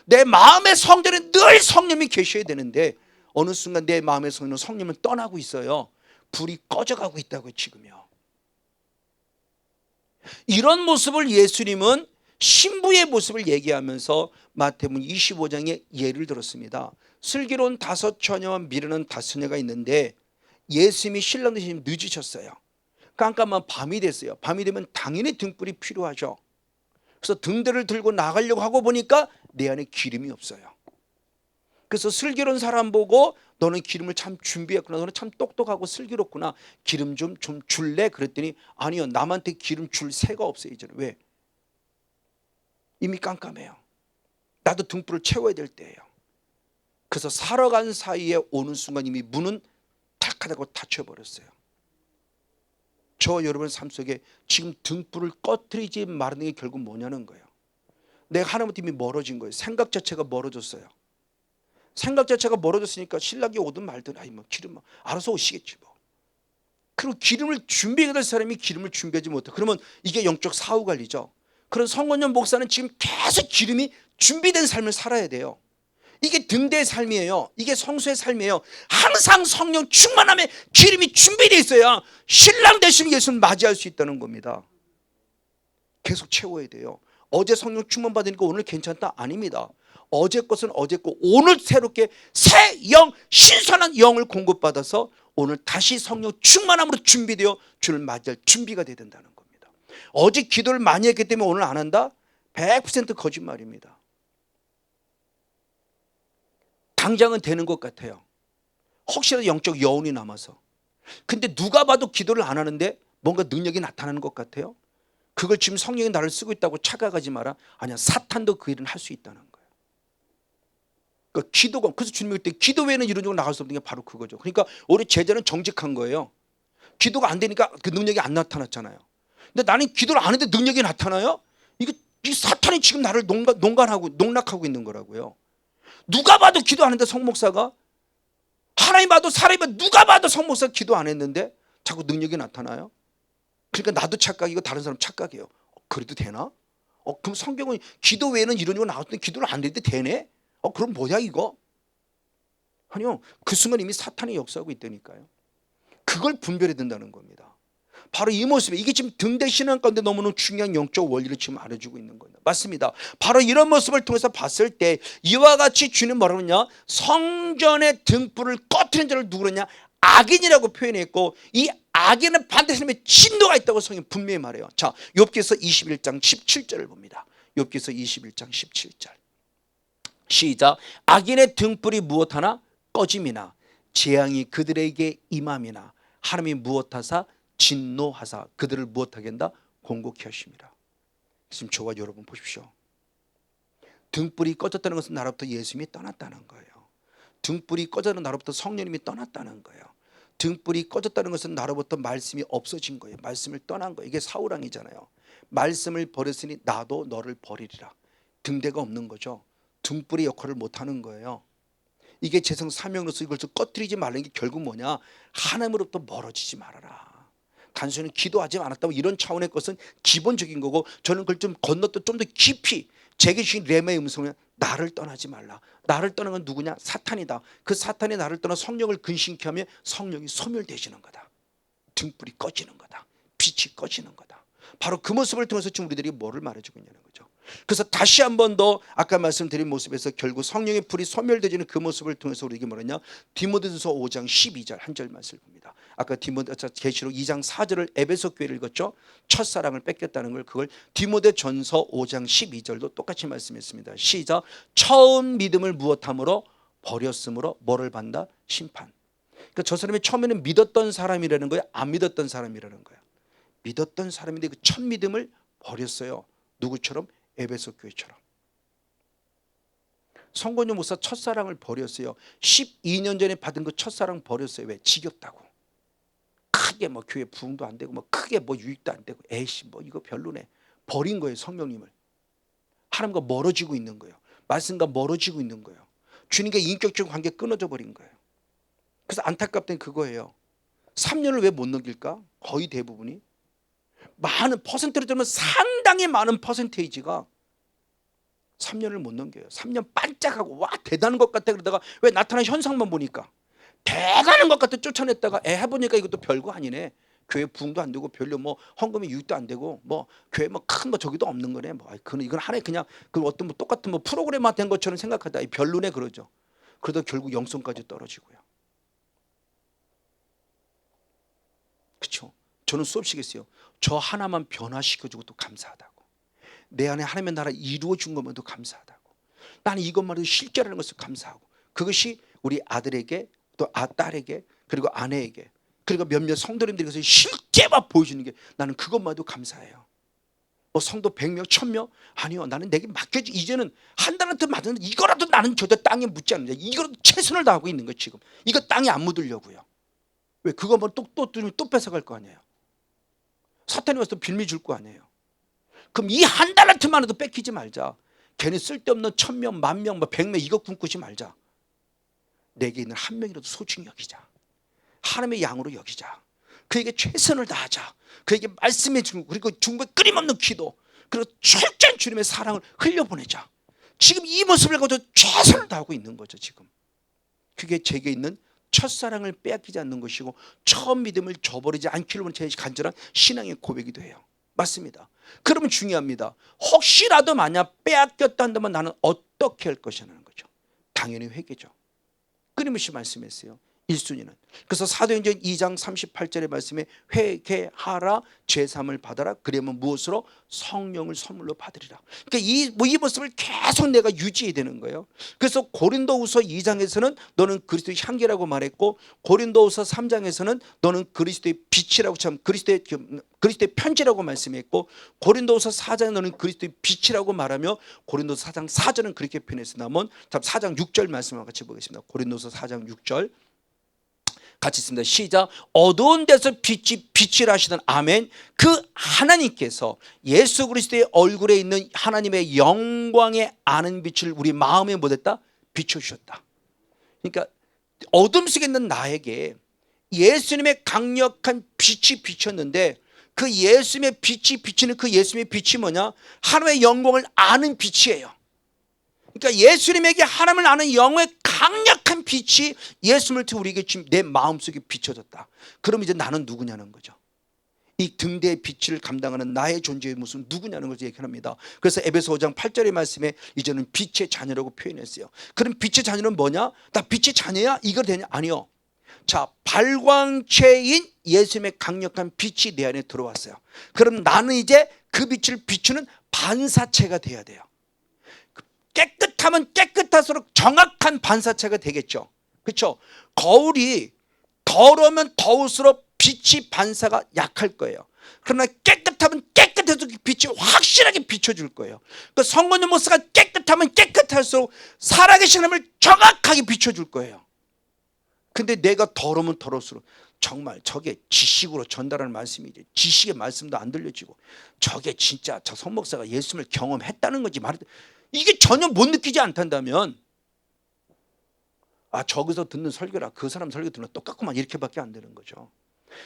내 마음의 성전에 늘 성령이 계셔야 되는데 어느 순간 내 마음의 성전은 성령을 떠나고 있어요. 불이 꺼져가고 있다고요. 지금요. 이런 모습을 예수님은 신부의 모습을 얘기하면서 마태복음 25장에 예를 들었습니다. 슬기로운 5처녀와 미련한 5처녀가 있는데 예수님이 신랑 되시면 늦으셨어요. 깜깜한 밤이 됐어요. 밤이 되면 당연히 등불이 필요하죠. 그래서 등대를 들고 나가려고 하고 보니까 내 안에 기름이 없어요. 그래서 슬기로운 사람 보고 너는 기름을 참 준비했구나, 너는 참 똑똑하고 슬기롭구나, 기름 좀 줄래? 그랬더니 아니요, 남한테 기름 줄 새가 없어요. 이제는. 왜? 이미 깜깜해요. 나도 등불을 채워야 될 때예요. 그래서 살아간 사이에 오는 순간 이미 문은 탁하다고 닫혀버렸어요. 저 여러분의 삶 속에 지금 등불을 꺼뜨리지 말하는 게 결국 뭐냐는 거예요. 내가 하나님부터 이미 멀어진 거예요. 생각 자체가 멀어졌어요. 생각 자체가 멀어졌으니까 신랑이 오든 말든 아이 뭐 기름 알아서 오시겠지 뭐. 그리고 기름을 준비해야 될 사람이 기름을 준비하지 못해. 그러면 이게 영적 사후 관리죠. 그런 성건용 목사는 지금 계속 기름이 준비된 삶을 살아야 돼요. 이게 등대의 삶이에요. 이게 성수의 삶이에요. 항상 성령 충만함에 기름이 준비되어 있어야 신랑 되시면 예수를 맞이할 수 있다는 겁니다. 계속 채워야 돼요. 어제 성령 충만 받으니까 오늘 괜찮다? 아닙니다. 어제 것은 어제 것, 오늘 새롭게 새 영, 신선한 영을 공급받아서 오늘 다시 성령 충만함으로 준비되어 주를 맞이할 준비가 돼야 된다는 겁니다. 어제 기도를 많이 했기 때문에 오늘 안 한다? 100% 거짓말입니다. 당장은 되는 것 같아요. 혹시라도 영적 여운이 남아서. 근데 누가 봐도 기도를 안 하는데 뭔가 능력이 나타나는 것 같아요. 그걸 지금 성령이 나를 쓰고 있다고 착각하지 마라. 아니야, 사탄도 그 일은 할 수 있다는 거예요. 그러니까 기도가, 그래서 주님이 그때 기도 외에는 이런 쪽으로 나갈 수 없는 게 바로 그거죠. 그러니까 우리 제자는 정직한 거예요. 기도가 안 되니까 그 능력이 안 나타났잖아요. 근데 나는 기도를 안 했는데 능력이 나타나요? 이 사탄이 지금 나를 농락하고 있는 거라고요. 누가 봐도 기도 안 했는데 성목사가, 하나님 봐도 사람이 봐도 누가 봐도 성목사가 기도 안 했는데 자꾸 능력이 나타나요. 그러니까 나도 착각이고 다른 사람 착각이에요. 그래도 되나? 그럼 성경은 기도 외에는 이런 거 나왔더니 기도를 안 했는데 되네? 그럼 뭐야 이거? 아니요, 그 순간 이미 사탄이 역사하고 있다니까요. 그걸 분별해야 된다는 겁니다. 바로 이 모습에, 이게 지금 등대 신앙 가운데 너무너무 중요한 영적 원리를 지금 알려주고 있는 겁니다. 맞습니다. 바로 이런 모습을 통해서 봤을 때 이와 같이 주님 뭐라고 하냐, 성전의 등불을 꺼트린 자를 누구냐, 악인이라고 표현했고, 이 악인은 반드시 진노가 있다고 성경이 분명히 말해요. 자, 욥기서 21장 17절을 봅니다. 욥기서 21장 17절 시작. 악인의 등불이 무엇하나 꺼짐이나 재앙이 그들에게 임함이나 하나님이 무엇하사 진노하사 그들을 무엇하게 한다? 공곡히 하심이라. 지금 저와 여러분 보십시오. 등불이 꺼졌다는 것은 나로부터 예수님이 떠났다는 거예요. 등불이 꺼져는 나로부터 성령님이 떠났다는 거예요. 등불이 꺼졌다는 것은 나로부터 말씀이 없어진 거예요. 말씀을 떠난 거예요. 이게 사울왕이잖아요. 말씀을 버렸으니 나도 너를 버리리라. 등대가 없는 거죠. 등불의 역할을 못하는 거예요. 이게 제성 사명으로서 이걸 꺼뜨리지 말라는 게 결국 뭐냐, 하나님으로부터 멀어지지 말아라. 단순히 기도하지 않았다고 이런 차원의 것은 기본적인 거고, 저는 그걸 좀 건너또 좀 더 깊이 제게 주신 레마의 음성은 나를 떠나지 말라. 나를 떠난 건 누구냐? 사탄이다. 그 사탄이 나를 떠나 성령을 근심케 하면 성령이 소멸되지는 거다. 등불이 꺼지는 거다. 빛이 꺼지는 거다. 바로 그 모습을 통해서 지금 우리들이 뭐를 말해주고 있냐는 거죠. 그래서 다시 한 번 더 아까 말씀드린 모습에서 결국 성령의 불이 소멸되지는 그 모습을 통해서 우리에게 뭐냐, 디모데전서 5장 12절 한 절 말씀을 봅니다. 아까 계시록 2장 4절을 에베소 교회를 읽었죠. 첫사랑을 뺏겼다는 걸, 그걸 디모데전서 5장 12절도 똑같이 말씀했습니다. 시작. 처음 믿음을 무엇함으로 버렸으므로 뭐를 받는다? 심판. 그러니까 저 사람이 처음에는 믿었던 사람이라는 거예요, 안 믿었던 사람이라는 거예요? 믿었던 사람인데 그 첫 믿음을 버렸어요. 누구처럼? 에베소 교회처럼. 성건효 목사 첫사랑을 버렸어요. 12년 전에 받은 그 첫사랑 버렸어요. 왜? 지겹다고. 크게 뭐 교회 부흥도 안 되고 뭐 크게 뭐 유익도 안 되고 에이씨 뭐 이거 별로네. 버린 거예요. 성령님을. 하나님과 멀어지고 있는 거예요. 말씀과 멀어지고 있는 거예요. 주님과 인격적 관계 끊어져 버린 거예요. 그래서 안타깝던 그거예요. 3년을 왜 못 넘길까? 거의 대부분이. 많은 퍼센트로 들면 상당히 많은 퍼센테이지가 3년을 못 넘겨요. 3년 반짝하고 와 대단한 것 같아 그러다가 왜 나타난 현상만 보니까 대단한 것 같아 쫓아냈다가 해보니까 이것도 별거 아니네. 교회 부흥도 안 되고 별로 뭐 헌금이 유익도 안 되고 뭐 교회 뭐 큰 뭐 저기도 없는 거네. 뭐 이건 하나의 그냥 그 어떤 뭐 똑같은 뭐 프로그램화 된 것처럼 생각하다 별로네 그러죠. 그러다 결국 영성까지 떨어지고요. 그렇죠. 저는 수없이겠어요. 저 하나만 변화시켜주고 또 감사하다고. 내 안에 하나님의 나라 이루어준 것만도 감사하다고. 나는 이것만으로도 실제라는 것을 감사하고, 그것이 우리 아들에게 또 딸에게 그리고 아내에게 그리고 몇몇 성도님들에게서 실제와 보여주는 게 나는 그것만도 감사해요. 뭐 성도 100명 1000명 아니요, 나는 내게 맡겨지 이제는 한 달한테 맞는 이거라도 나는 저도 땅에 묻지 않는다. 이거라도 최선을 다하고 있는 거. 지금 이거 땅에 안 묻으려고요. 왜? 그거만 또 뺏어갈 거 아니에요. 사탄이 와서 또 빌미 줄 거 아니에요. 그럼 이 한 달한테만 해도 뺏기지 말자. 괜히 쓸데없는 1000명 10,000명 100명 이거 꿈꾸지 말자. 내게 있는 한 명이라도 소중히 여기자. 하나님의 양으로 여기자. 그에게 최선을 다하자. 그에게 말씀해 주고 그리고 중국의 끊임없는 기도 그리고 철저한 주님의 사랑을 흘려보내자. 지금 이 모습을 가지고 최선을 다하고 있는 거죠. 지금 그게 제게 있는 첫사랑을 빼앗기지 않는 것이고 처음 믿음을 저버리지 않기를 원하는 제 간절한 신앙의 고백이기도 해요. 맞습니다. 그러면 중요합니다. 혹시라도 만약 빼앗겼다 한다면 나는 어떻게 할 것이냐는 거죠. 당연히 회개죠. 끊임없이 말씀했어요. 1순위는. 그래서 사도행전 2장 38절의 말씀에 회개하라 죄사함을 받아라. 그러면 무엇으로? 성령을 선물로 받으리라. 그러니까 이 모습을 계속 내가 유지해야 되는 거예요. 그래서 고린도후서 2장에서는 너는 그리스도의 향기라고 말했고 고린도후서 3장에서는 너는 그리스도의 빛이라고 참 그리스도의 편지라고 말씀했고 고린도후서 4장에 너는 그리스도의 빛이라고 말하며 고린도서 4장 4절은 그렇게 표현했습니다. 한번 4장 6절 말씀을 같이 보겠습니다. 고린도서 4장 6절 같이 있습니다. 시작. 어두운 데서 빛을 하시던 아멘. 그 하나님께서 예수 그리스도의 얼굴에 있는 하나님의 영광에 아는 빛을 우리 마음에 못했다? 비춰주셨다. 그러니까 어둠 속에 있는 나에게 예수님의 강력한 빛이 비쳤는데 그 예수님의 빛이 비치는 그 예수님의 빛이 뭐냐? 하나님의 영광을 아는 빛이에요. 그러니까 예수님에게 하나님을 아는 영의 강력한 빛이 예수님을 통해 우리에게 지금 내 마음속에 비춰졌다. 그럼 이제 나는 누구냐는 거죠. 이 등대의 빛을 감당하는 나의 존재의 모습은 누구냐는 것을 얘기합니다. 그래서 에베소 5장 8절의 말씀에 이제는 빛의 자녀라고 표현했어요. 그럼 빛의 자녀는 뭐냐? 나 빛의 자녀야? 이거 되냐? 아니요. 자, 발광체인 예수님의 강력한 빛이 내 안에 들어왔어요. 그럼 나는 이제 그 빛을 비추는 반사체가 돼야 돼요. 깨끗하면 깨끗할수록 정확한 반사체가 되겠죠. 그렇죠? 거울이 더러우면 더울수록 빛이 반사가 약할 거예요. 그러나 깨끗하면 깨끗해서 빛이 확실하게 비춰줄 거예요. 그 성건영 목사가 깨끗하면 깨끗할수록 살아계신 하나님을 정확하게 비춰줄 거예요. 근데 내가 더러우면 더러울수록 정말 저게 지식으로 전달하는 말씀이지, 지식의 말씀도 안 들려지고, 저게 진짜 저 성 목사가 예수님을 경험했다는 건지 이게 전혀 못 느끼지 않단다면, 아, 저기서 듣는 설교라 그 사람 설교 듣는 똑같구만, 이렇게밖에 안 되는 거죠.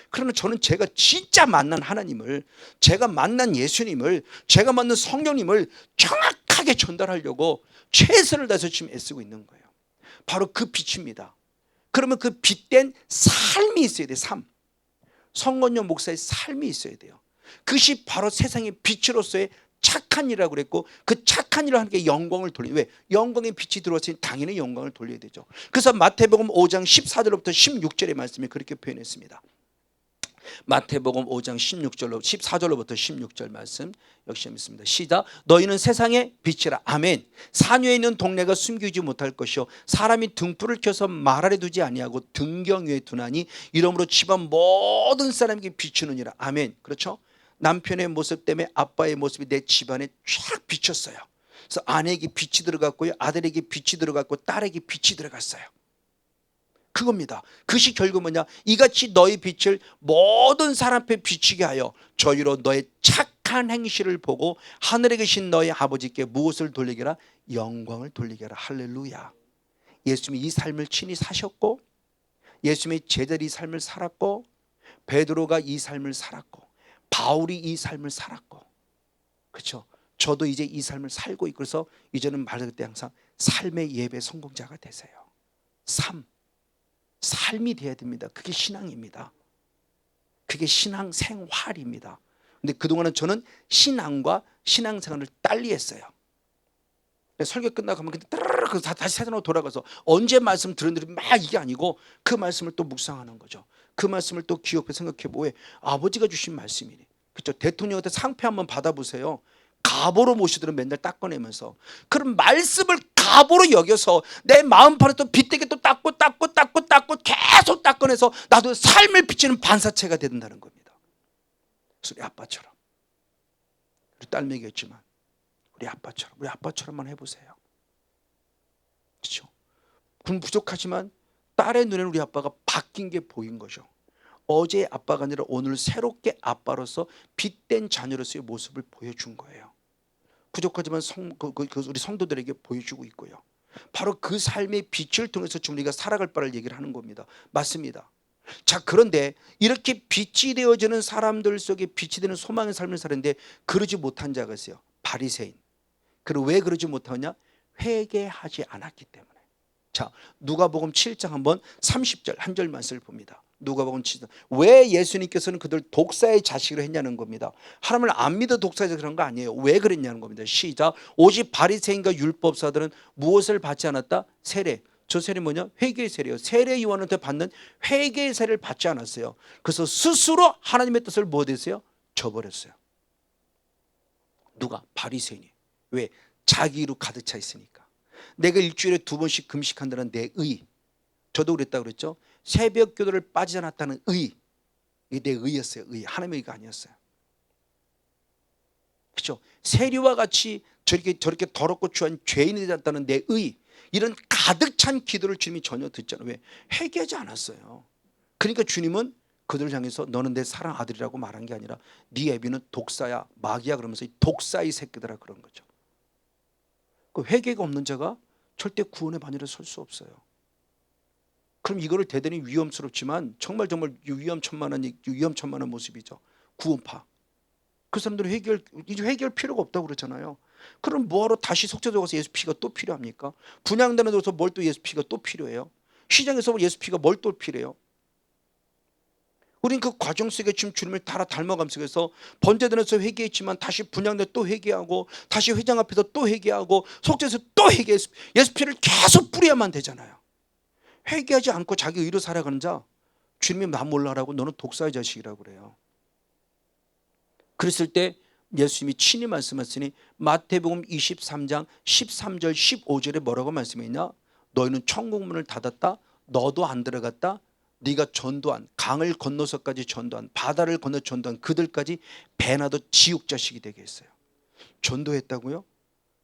그러나 저는 제가 진짜 만난 하나님을, 제가 만난 예수님을, 제가 만난 성령님을 정확하게 전달하려고 최선을 다해서 지금 애쓰고 있는 거예요. 바로 그 빛입니다. 그러면 그 빛된 삶이 있어야 돼요. 삶. 성건영 목사의 삶이 있어야 돼요. 그것이 바로 세상의 빛으로서의 착한 일이라고 그랬고, 그 착한 일을 하는 게 영광을 돌려요. 왜? 영광의 빛이 들어왔으니 당연히 영광을 돌려야 되죠. 그래서 마태복음 5장 14절부터 16절의 말씀이 그렇게 표현했습니다. 마태복음 5장 14절로부터 16절 말씀 역시 있습니다. 시작. 너희는 세상의 빛이라. 아멘. 산 위에 있는 동네가 숨기지 못할 것이요 사람이 등불을 켜서 말 아래 두지 아니하고 등경 위에 두나니 이러므로 집안 모든 사람에게 비추느니라. 아멘. 그렇죠? 남편의 모습 때문에 아빠의 모습이 내 집안에 쫙 비쳤어요. 그래서 아내에게 빛이 들어갔고요, 아들에게 빛이 들어갔고, 딸에게 빛이 들어갔어요. 그겁니다. 그것이 결국 뭐냐? 이같이 너희 빛을 모든 사람 앞에 비추게 하여 저희로 너의 착한 행실을 보고 하늘에 계신 너희 아버지께 무엇을 돌리게 하라? 영광을 돌리게 하라. 할렐루야. 예수님이 이 삶을 친히 사셨고, 예수님의 제자들이 이 삶을 살았고, 베드로가 이 삶을 살았고, 바울이 이 삶을 살았고, 그렇죠? 저도 이제 이 삶을 살고 있고, 그래서 이제는 말할 때 항상 삶의 예배 성공자가 되세요. 삶이 돼야 됩니다. 그게 신앙입니다. 그게 신앙 생활입니다. 근데 그동안은 저는 신앙과 신앙생활을 딸리했어요. 설교 끝나고 하면 다시 세상으로 돌아가서 언제 말씀 들었는지 막 이게 아니고, 그 말씀을 또 묵상하는 거죠. 그 말씀을 또 기억해 생각해 보에 아버지가 주신 말씀이니, 그렇죠? 대통령한테 상패 한번 받아보세요. 갑오로 모시더니 맨날 닦아내면서, 그런 말씀을 갑오로 여겨서 내 마음판에 또 빗대게 또 닦고 계속 닦아내서 나도 삶을 비치는 반사체가 된다는 겁니다. 그래서 우리 아빠처럼, 우리 딸 먹였지만 우리 아빠처럼만 해보세요. 그렇죠? 군 부족하지만 딸의 눈에는 우리 아빠가 바뀐 게 보인 거죠. 어제의 아빠가 아니라 오늘 새롭게 아빠로서 빛된 자녀로서의 모습을 보여준 거예요. 부족하지만 우리 성도들에게 보여주고 있고요. 바로 그 삶의 빛을 통해서 지금 우리가 살아갈 바를 얘기를 하는 겁니다. 맞습니다. 자, 그런데 이렇게 빛이 되어지는 사람들 속에 빛이 되는 소망의 삶을 사는데 그러지 못한 자가 있어요. 바리새인. 그리고 왜 그러지 못하냐? 회개하지 않았기 때문에. 자, 누가복음 7장 한번 30절 한 절 말씀을 봅니다. 누가복음 7장. 왜 예수님께서는 그들 독사의 자식으로 했냐는 겁니다. 하나님을 안 믿어 독사해서 그런 거 아니에요. 왜 그랬냐는 겁니다. 시작. 오직 바리새인과 율법사들은 무엇을 받지 않았다? 세례. 저 세례 뭐냐? 회개의 세례요. 세례 요한한테 받는 회개의 세례를 받지 않았어요. 그래서 스스로 하나님의 뜻을 뭐 됐어요? 저버렸어요. 누가? 바리새인이. 왜? 자기로 가득 차 있으니까. 내가 일주일에 2번씩 금식한다는 내 의. 저도 그랬다고 그랬죠. 새벽 기도를 빠지지 않았다는 의. 이게 내 의였어요. 의. 하나님의 의가 아니었어요. 그렇죠? 세리와 같이 저렇게 더럽고 추한 죄인이 되었다는 내 의. 이런 가득 찬 기도를 주님이 전혀 듣잖아요. 왜? 회개하지 않았어요. 그러니까 주님은 그들을 향해서 너는 내 사랑 아들이라고 말한 게 아니라 네 애비는 독사야, 마귀야 그러면서 독사의 새끼들아 그런 거죠. 그 회개가 없는 자가 절대 구원의 반열에 설 수 없어요. 그럼 이거를 대단히 위험스럽지만 정말 위험천만한 모습이죠. 구원파. 그 사람들은 이제 회개할 필요가 없다고 그러잖아요. 그럼 뭐하러 다시 속죄소 가서 예수 피가 또 필요합니까? 분향단에 들어서 뭘 또 예수 피가 또 필요해요? 시장에서 예수 피가 뭘 또 필요해요? 우린 그 과정 속에 지금 주님을 닮아가면서 번제단에서 회개했지만 다시 분향단 또 회개하고 다시 회장 앞에서 또 회개하고 속죄소 또 회개해서 예수 피를 계속 뿌려야만 되잖아요. 회개하지 않고 자기 의로 살아가는 자 주님이 나 몰라라고 너는 독사의 자식이라고 그래요. 그랬을 때 예수님이 친히 말씀하시니 마태복음 23장 13절 15절에 뭐라고 말씀했냐? 너희는 천국 문을 닫았다. 너도 안 들어갔다. 네가 전도한, 강을 건너서까지 전도한, 바다를 건너 전도한 그들까지 배나도 지옥 자식이 되게 했어요. 전도했다고요?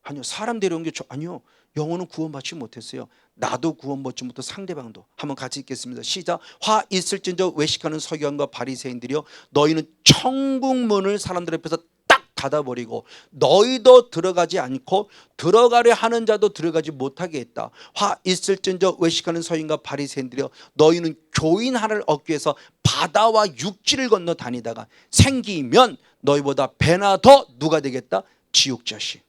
아니요. 사람 데려온 게 아니요. 영혼은 구원받지 못했어요. 나도 구원받지 못하고 상대방도. 한번 같이 읽겠습니다. 시작. 화 있을진저 외식하는 서기관과 바리새인들이여, 너희는 천국문을 사람들 앞에서 딱 닫아버리고 너희도 들어가지 않고 들어가려 하는 자도 들어가지 못하게 했다. 화 있을진저 외식하는 서기관과 바리새인들이여, 너희는 교인 하나를 얻기 위해서 바다와 육지를 건너 다니다가 생기면 너희보다 배나 더 누가 되겠다? 지옥 자식.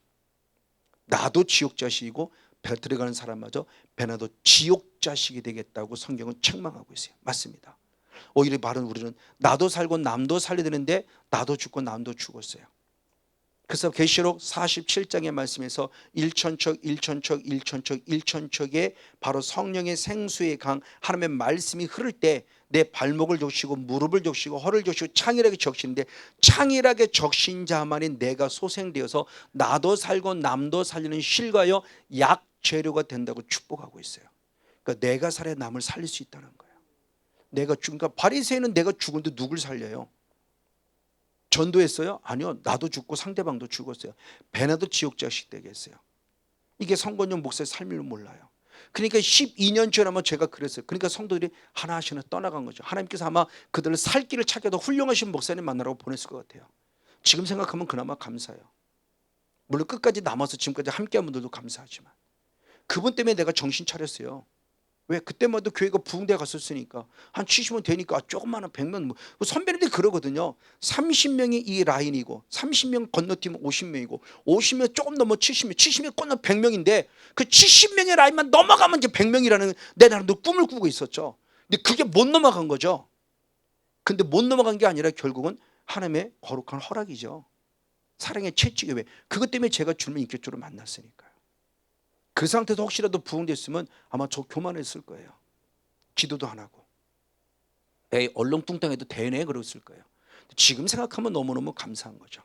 나도 지옥 자식이고 배 들어가는 사람마저 배나도 지옥 자식이 되겠다고 성경은 책망하고 있어요. 맞습니다. 오히려 말은 우리는 나도 살고 남도 살려야 되는데 나도 죽고 남도 죽었어요. 그래서 계시록 47장의 말씀에서 일천척 일천척 일천척 일천척에 바로 성령의 생수의 강 하나님의 말씀이 흐를 때 내 발목을 적시고 무릎을 적시고 허를 적시고 창일하게 적시는데, 창일하게 적신 자만이 내가 소생되어서 나도 살고 남도 살리는 실과여 약재료가 된다고 축복하고 있어요. 그러니까 내가 살아야 남을 살릴 수 있다는 거예요. 내가 그러니까 바리새인은 내가 죽은데 누굴 살려요? 전도했어요? 아니요. 나도 죽고 상대방도 죽었어요. 배나도 지옥 자식 되겠어요. 이게 성건용 목사의 삶을 몰라요. 그러니까 12년 전에 아마 제가 그랬어요. 그러니까 성도들이 하나씩 떠나간 거죠. 하나님께서 아마 그들을 살 길을 찾게 더 훌륭하신 목사님 만나라고 보냈을 것 같아요. 지금 생각하면 그나마 감사해요. 물론 끝까지 남아서 지금까지 함께한 분들도 감사하지만 그분 때문에 내가 정신 차렸어요. 왜? 그때마다 교회가 부흥대 갔었으니까 한 70명 되니까 조금만 100명 선배님들이 그러거든요. 30명이 이 라인이고 30명 건너뛰면 50명이고 50명 조금 넘어 70명 70명 건너 100명인데 그 70명의 라인만 넘어가면 이제 100명이라는 내 나름대로 꿈을 꾸고 있었죠. 근데 그게 못 넘어간 거죠. 근데 못 넘어간 게 아니라 결국은 하나님의 거룩한 허락이죠. 사랑의 채찍이. 왜? 그것 때문에 제가 주님을 인격적으로 만났으니까요. 그 상태에서 혹시라도 부흥됐으면 아마 저 교만했을 거예요. 기도도 안 하고 에이 얼렁뚱땅해도 되네 그랬을 거예요. 지금 생각하면 너무너무 감사한 거죠.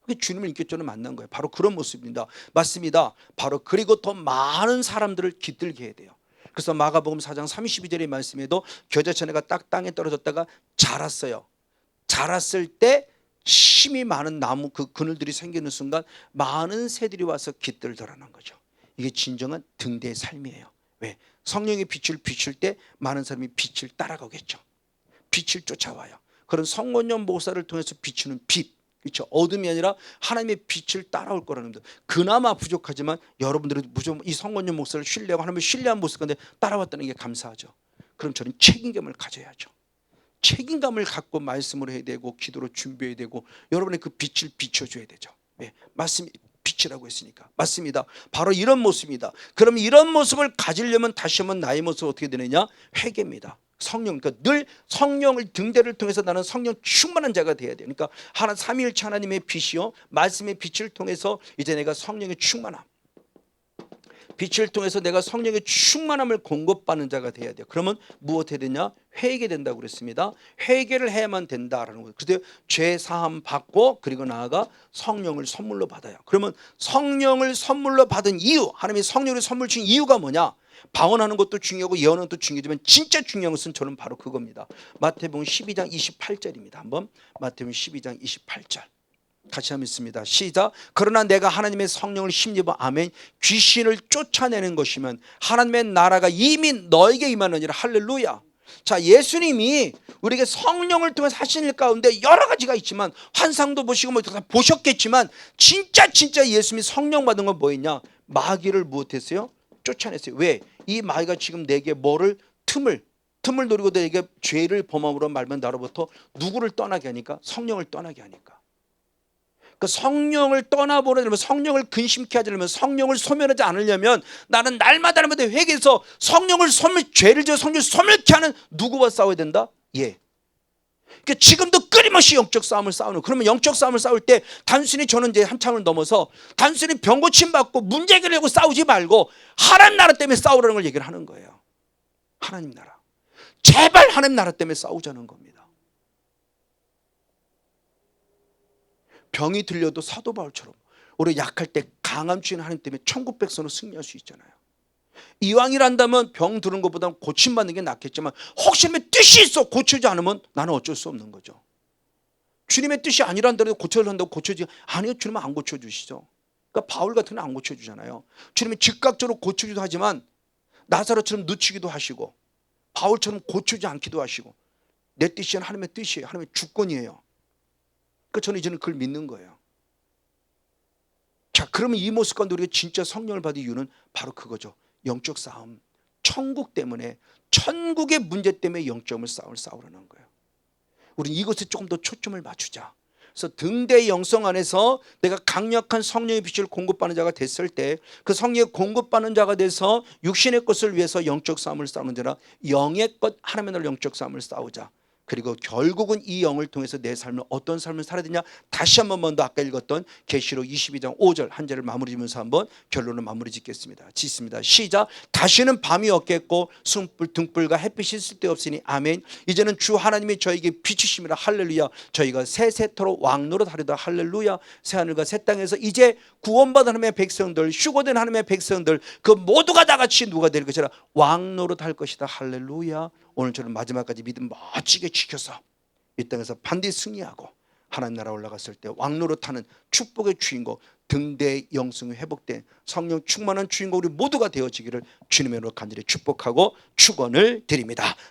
그게 주님을 인격적으로 만난 거예요. 바로 그런 모습입니다. 맞습니다. 바로 그리고 더 많은 사람들을 깃들게 해야 돼요. 그래서 마가복음 4장 32절의 말씀에도 겨자처네가 딱 땅에 떨어졌다가 자랐어요. 자랐을 때 힘이 많은 나무 그 그늘들이 생기는 순간 많은 새들이 와서 깃들더라는 거죠. 이게 진정한 등대의 삶이에요. 왜? 성령의 빛을 비출 때 많은 사람이 빛을 따라가겠죠. 빛을 쫓아와요. 그런 성건용 목사를 통해서 비추는 빛, 그렇죠? 어둠이 아니라 하나님의 빛을 따라올 거라는 겁니다. 그나마 부족하지만 여러분들은 무조건 이 성건용 목사를 신뢰하고 하나님을 신뢰한 모습 가운데 따라왔다는 게 감사하죠. 그럼 저는 책임감을 가져야죠. 책임감을 갖고 말씀을 해야 되고 기도로 준비해야 되고 여러분의 그 빛을 비춰줘야 되죠. 네, 맞습니다. 빛이라고 했으니까. 맞습니다. 바로 이런 모습입니다. 그럼 이런 모습을 가지려면 다시 한번 나의 모습은 어떻게 되느냐? 회개입니다. 성령, 그러니까 늘 성령을 등대를 통해서 나는 성령 충만한 자가 돼야 돼요. 그러니까 하나 삼위일체 하나님의 빛이요 말씀의 빛을 통해서 이제 내가 성령의 충만함, 빛을 통해서 내가 성령의 충만함을 공급받는 자가 돼야 돼요. 그러면 무엇 해야 되냐? 회개된다고 그랬습니다. 회개를 해야만 된다라는 거예요. 그래서 죄 사함 받고 그리고 나아가 성령을 선물로 받아요. 그러면 성령을 선물로 받은 이유, 하나님이 성령을 선물 준 이유가 뭐냐? 방언하는 것도 중요하고 예언은 또 중요하지만 진짜 중요한 것은 저는 바로 그겁니다. 마태복음 12장 28절입니다. 한번 마태복음 12장 28절 같이 한번 읽습니다. 시작. 그러나 내가 하나님의 성령을 힘입어 아멘 귀신을 쫓아내는 것이면 하나님의 나라가 이미 너에게 임하느니라. 할렐루야. 자, 예수님이 우리에게 성령을 통해서 하신 일 가운데 여러 가지가 있지만 환상도 보시고 뭐 다 보셨겠지만 진짜 예수님이 성령 받은 건 뭐였냐? 마귀를 무엇했어요? 쫓아냈어요. 왜? 이 마귀가 지금 내게 뭐를 틈을 노리고 내게 죄를 범함으로 말면 나로부터 누구를 떠나게 하니까? 성령을 떠나게 하니까. 그 성령을 떠나보려면 성령을 근심케 하지 않으면 성령을 소멸하지 않으려면 나는 날마다 회개해서 성령을 죄를 지어 성령을 소멸케 하는 누구와 싸워야 된다? 예. 그러니까 지금도 끊임없이 영적 싸움을 싸우는. 그러면 영적 싸움을 싸울 때 단순히 저는 이제 한참을 넘어서 단순히 병 고침 받고 문제 해결하려고 싸우지 말고 하나님 나라 때문에 싸우라는 걸 얘기를 하는 거예요. 하나님 나라. 제발 하나님 나라 때문에 싸우자는 겁니다. 병이 들려도 사도 바울처럼 우리 약할 때 강함 주인 하나님 때문에 천국 백성으로 승리할 수 있잖아요. 이왕이란다면 병 드는 것보다 고침받는 게 낫겠지만 혹시나 뜻이 있어 고쳐지지 않으면 나는 어쩔 수 없는 거죠. 주님의 뜻이 아니란다고 고쳐야 한다고 고쳐지지 아니요, 주님은 안 고쳐주시죠. 그러니까 바울 같은 경우는 안 고쳐주잖아요. 주님이 즉각적으로 고쳐주기도 하지만 나사로처럼 늦추기도 하시고 바울처럼 고쳐주지 않기도 하시고 내 뜻이 아니라 하나님의 뜻이에요. 하나님의 주권이에요. 그러니까 저는 이제는 그걸 믿는 거예요. 자, 그러면 이 모습 가운데 우리가 진짜 성령을 받은 이유는 바로 그거죠. 영적 싸움. 천국 때문에, 천국의 문제 때문에 영적인 싸움을 싸우려는 거예요. 우리는 이것에 조금 더 초점을 맞추자. 그래서 등대의 영성 안에서 내가 강력한 성령의 빛을 공급받는 자가 됐을 때 그 성령의 공급받는 자가 돼서 육신의 것을 위해서 영적 싸움을 싸우는 자라 영의 것 하나님의 나라로 영적 싸움을 싸우자. 그리고 결국은 이 영을 통해서 내 삶을 어떤 삶을 살아야 되냐, 다시 한번 먼저 아까 읽었던 계시록 22장 5절 한 절을 마무리 지면서 한번 결론을 마무리 짓겠습니다. 짓습니다. 시작. 다시는 밤이 없겠고 숨불 등불과 햇빛이 쓸데없으니 아멘. 이제는 주 하나님이 저에게 비추심이라 할렐루야. 저희가 새 세토록 왕노릇 하리다 할렐루야. 새 하늘과 새 땅에서 이제 구원받은 하나님의 백성들, 휴거된 하나님의 백성들 그 모두가 다 같이 누가 될 것이라 왕노릇 할 것이다 할렐루야. 오늘처럼 마지막까지 믿음 멋지게 지켜서 이 땅에서 반드시 승리하고 하나님 나라 올라갔을 때 왕노릇하는 축복의 주인공, 등대의 영성이 회복된 성령 충만한 주인공 우리 모두가 되어지기를 주님의 이름으로 간절히 축복하고 축원을 드립니다.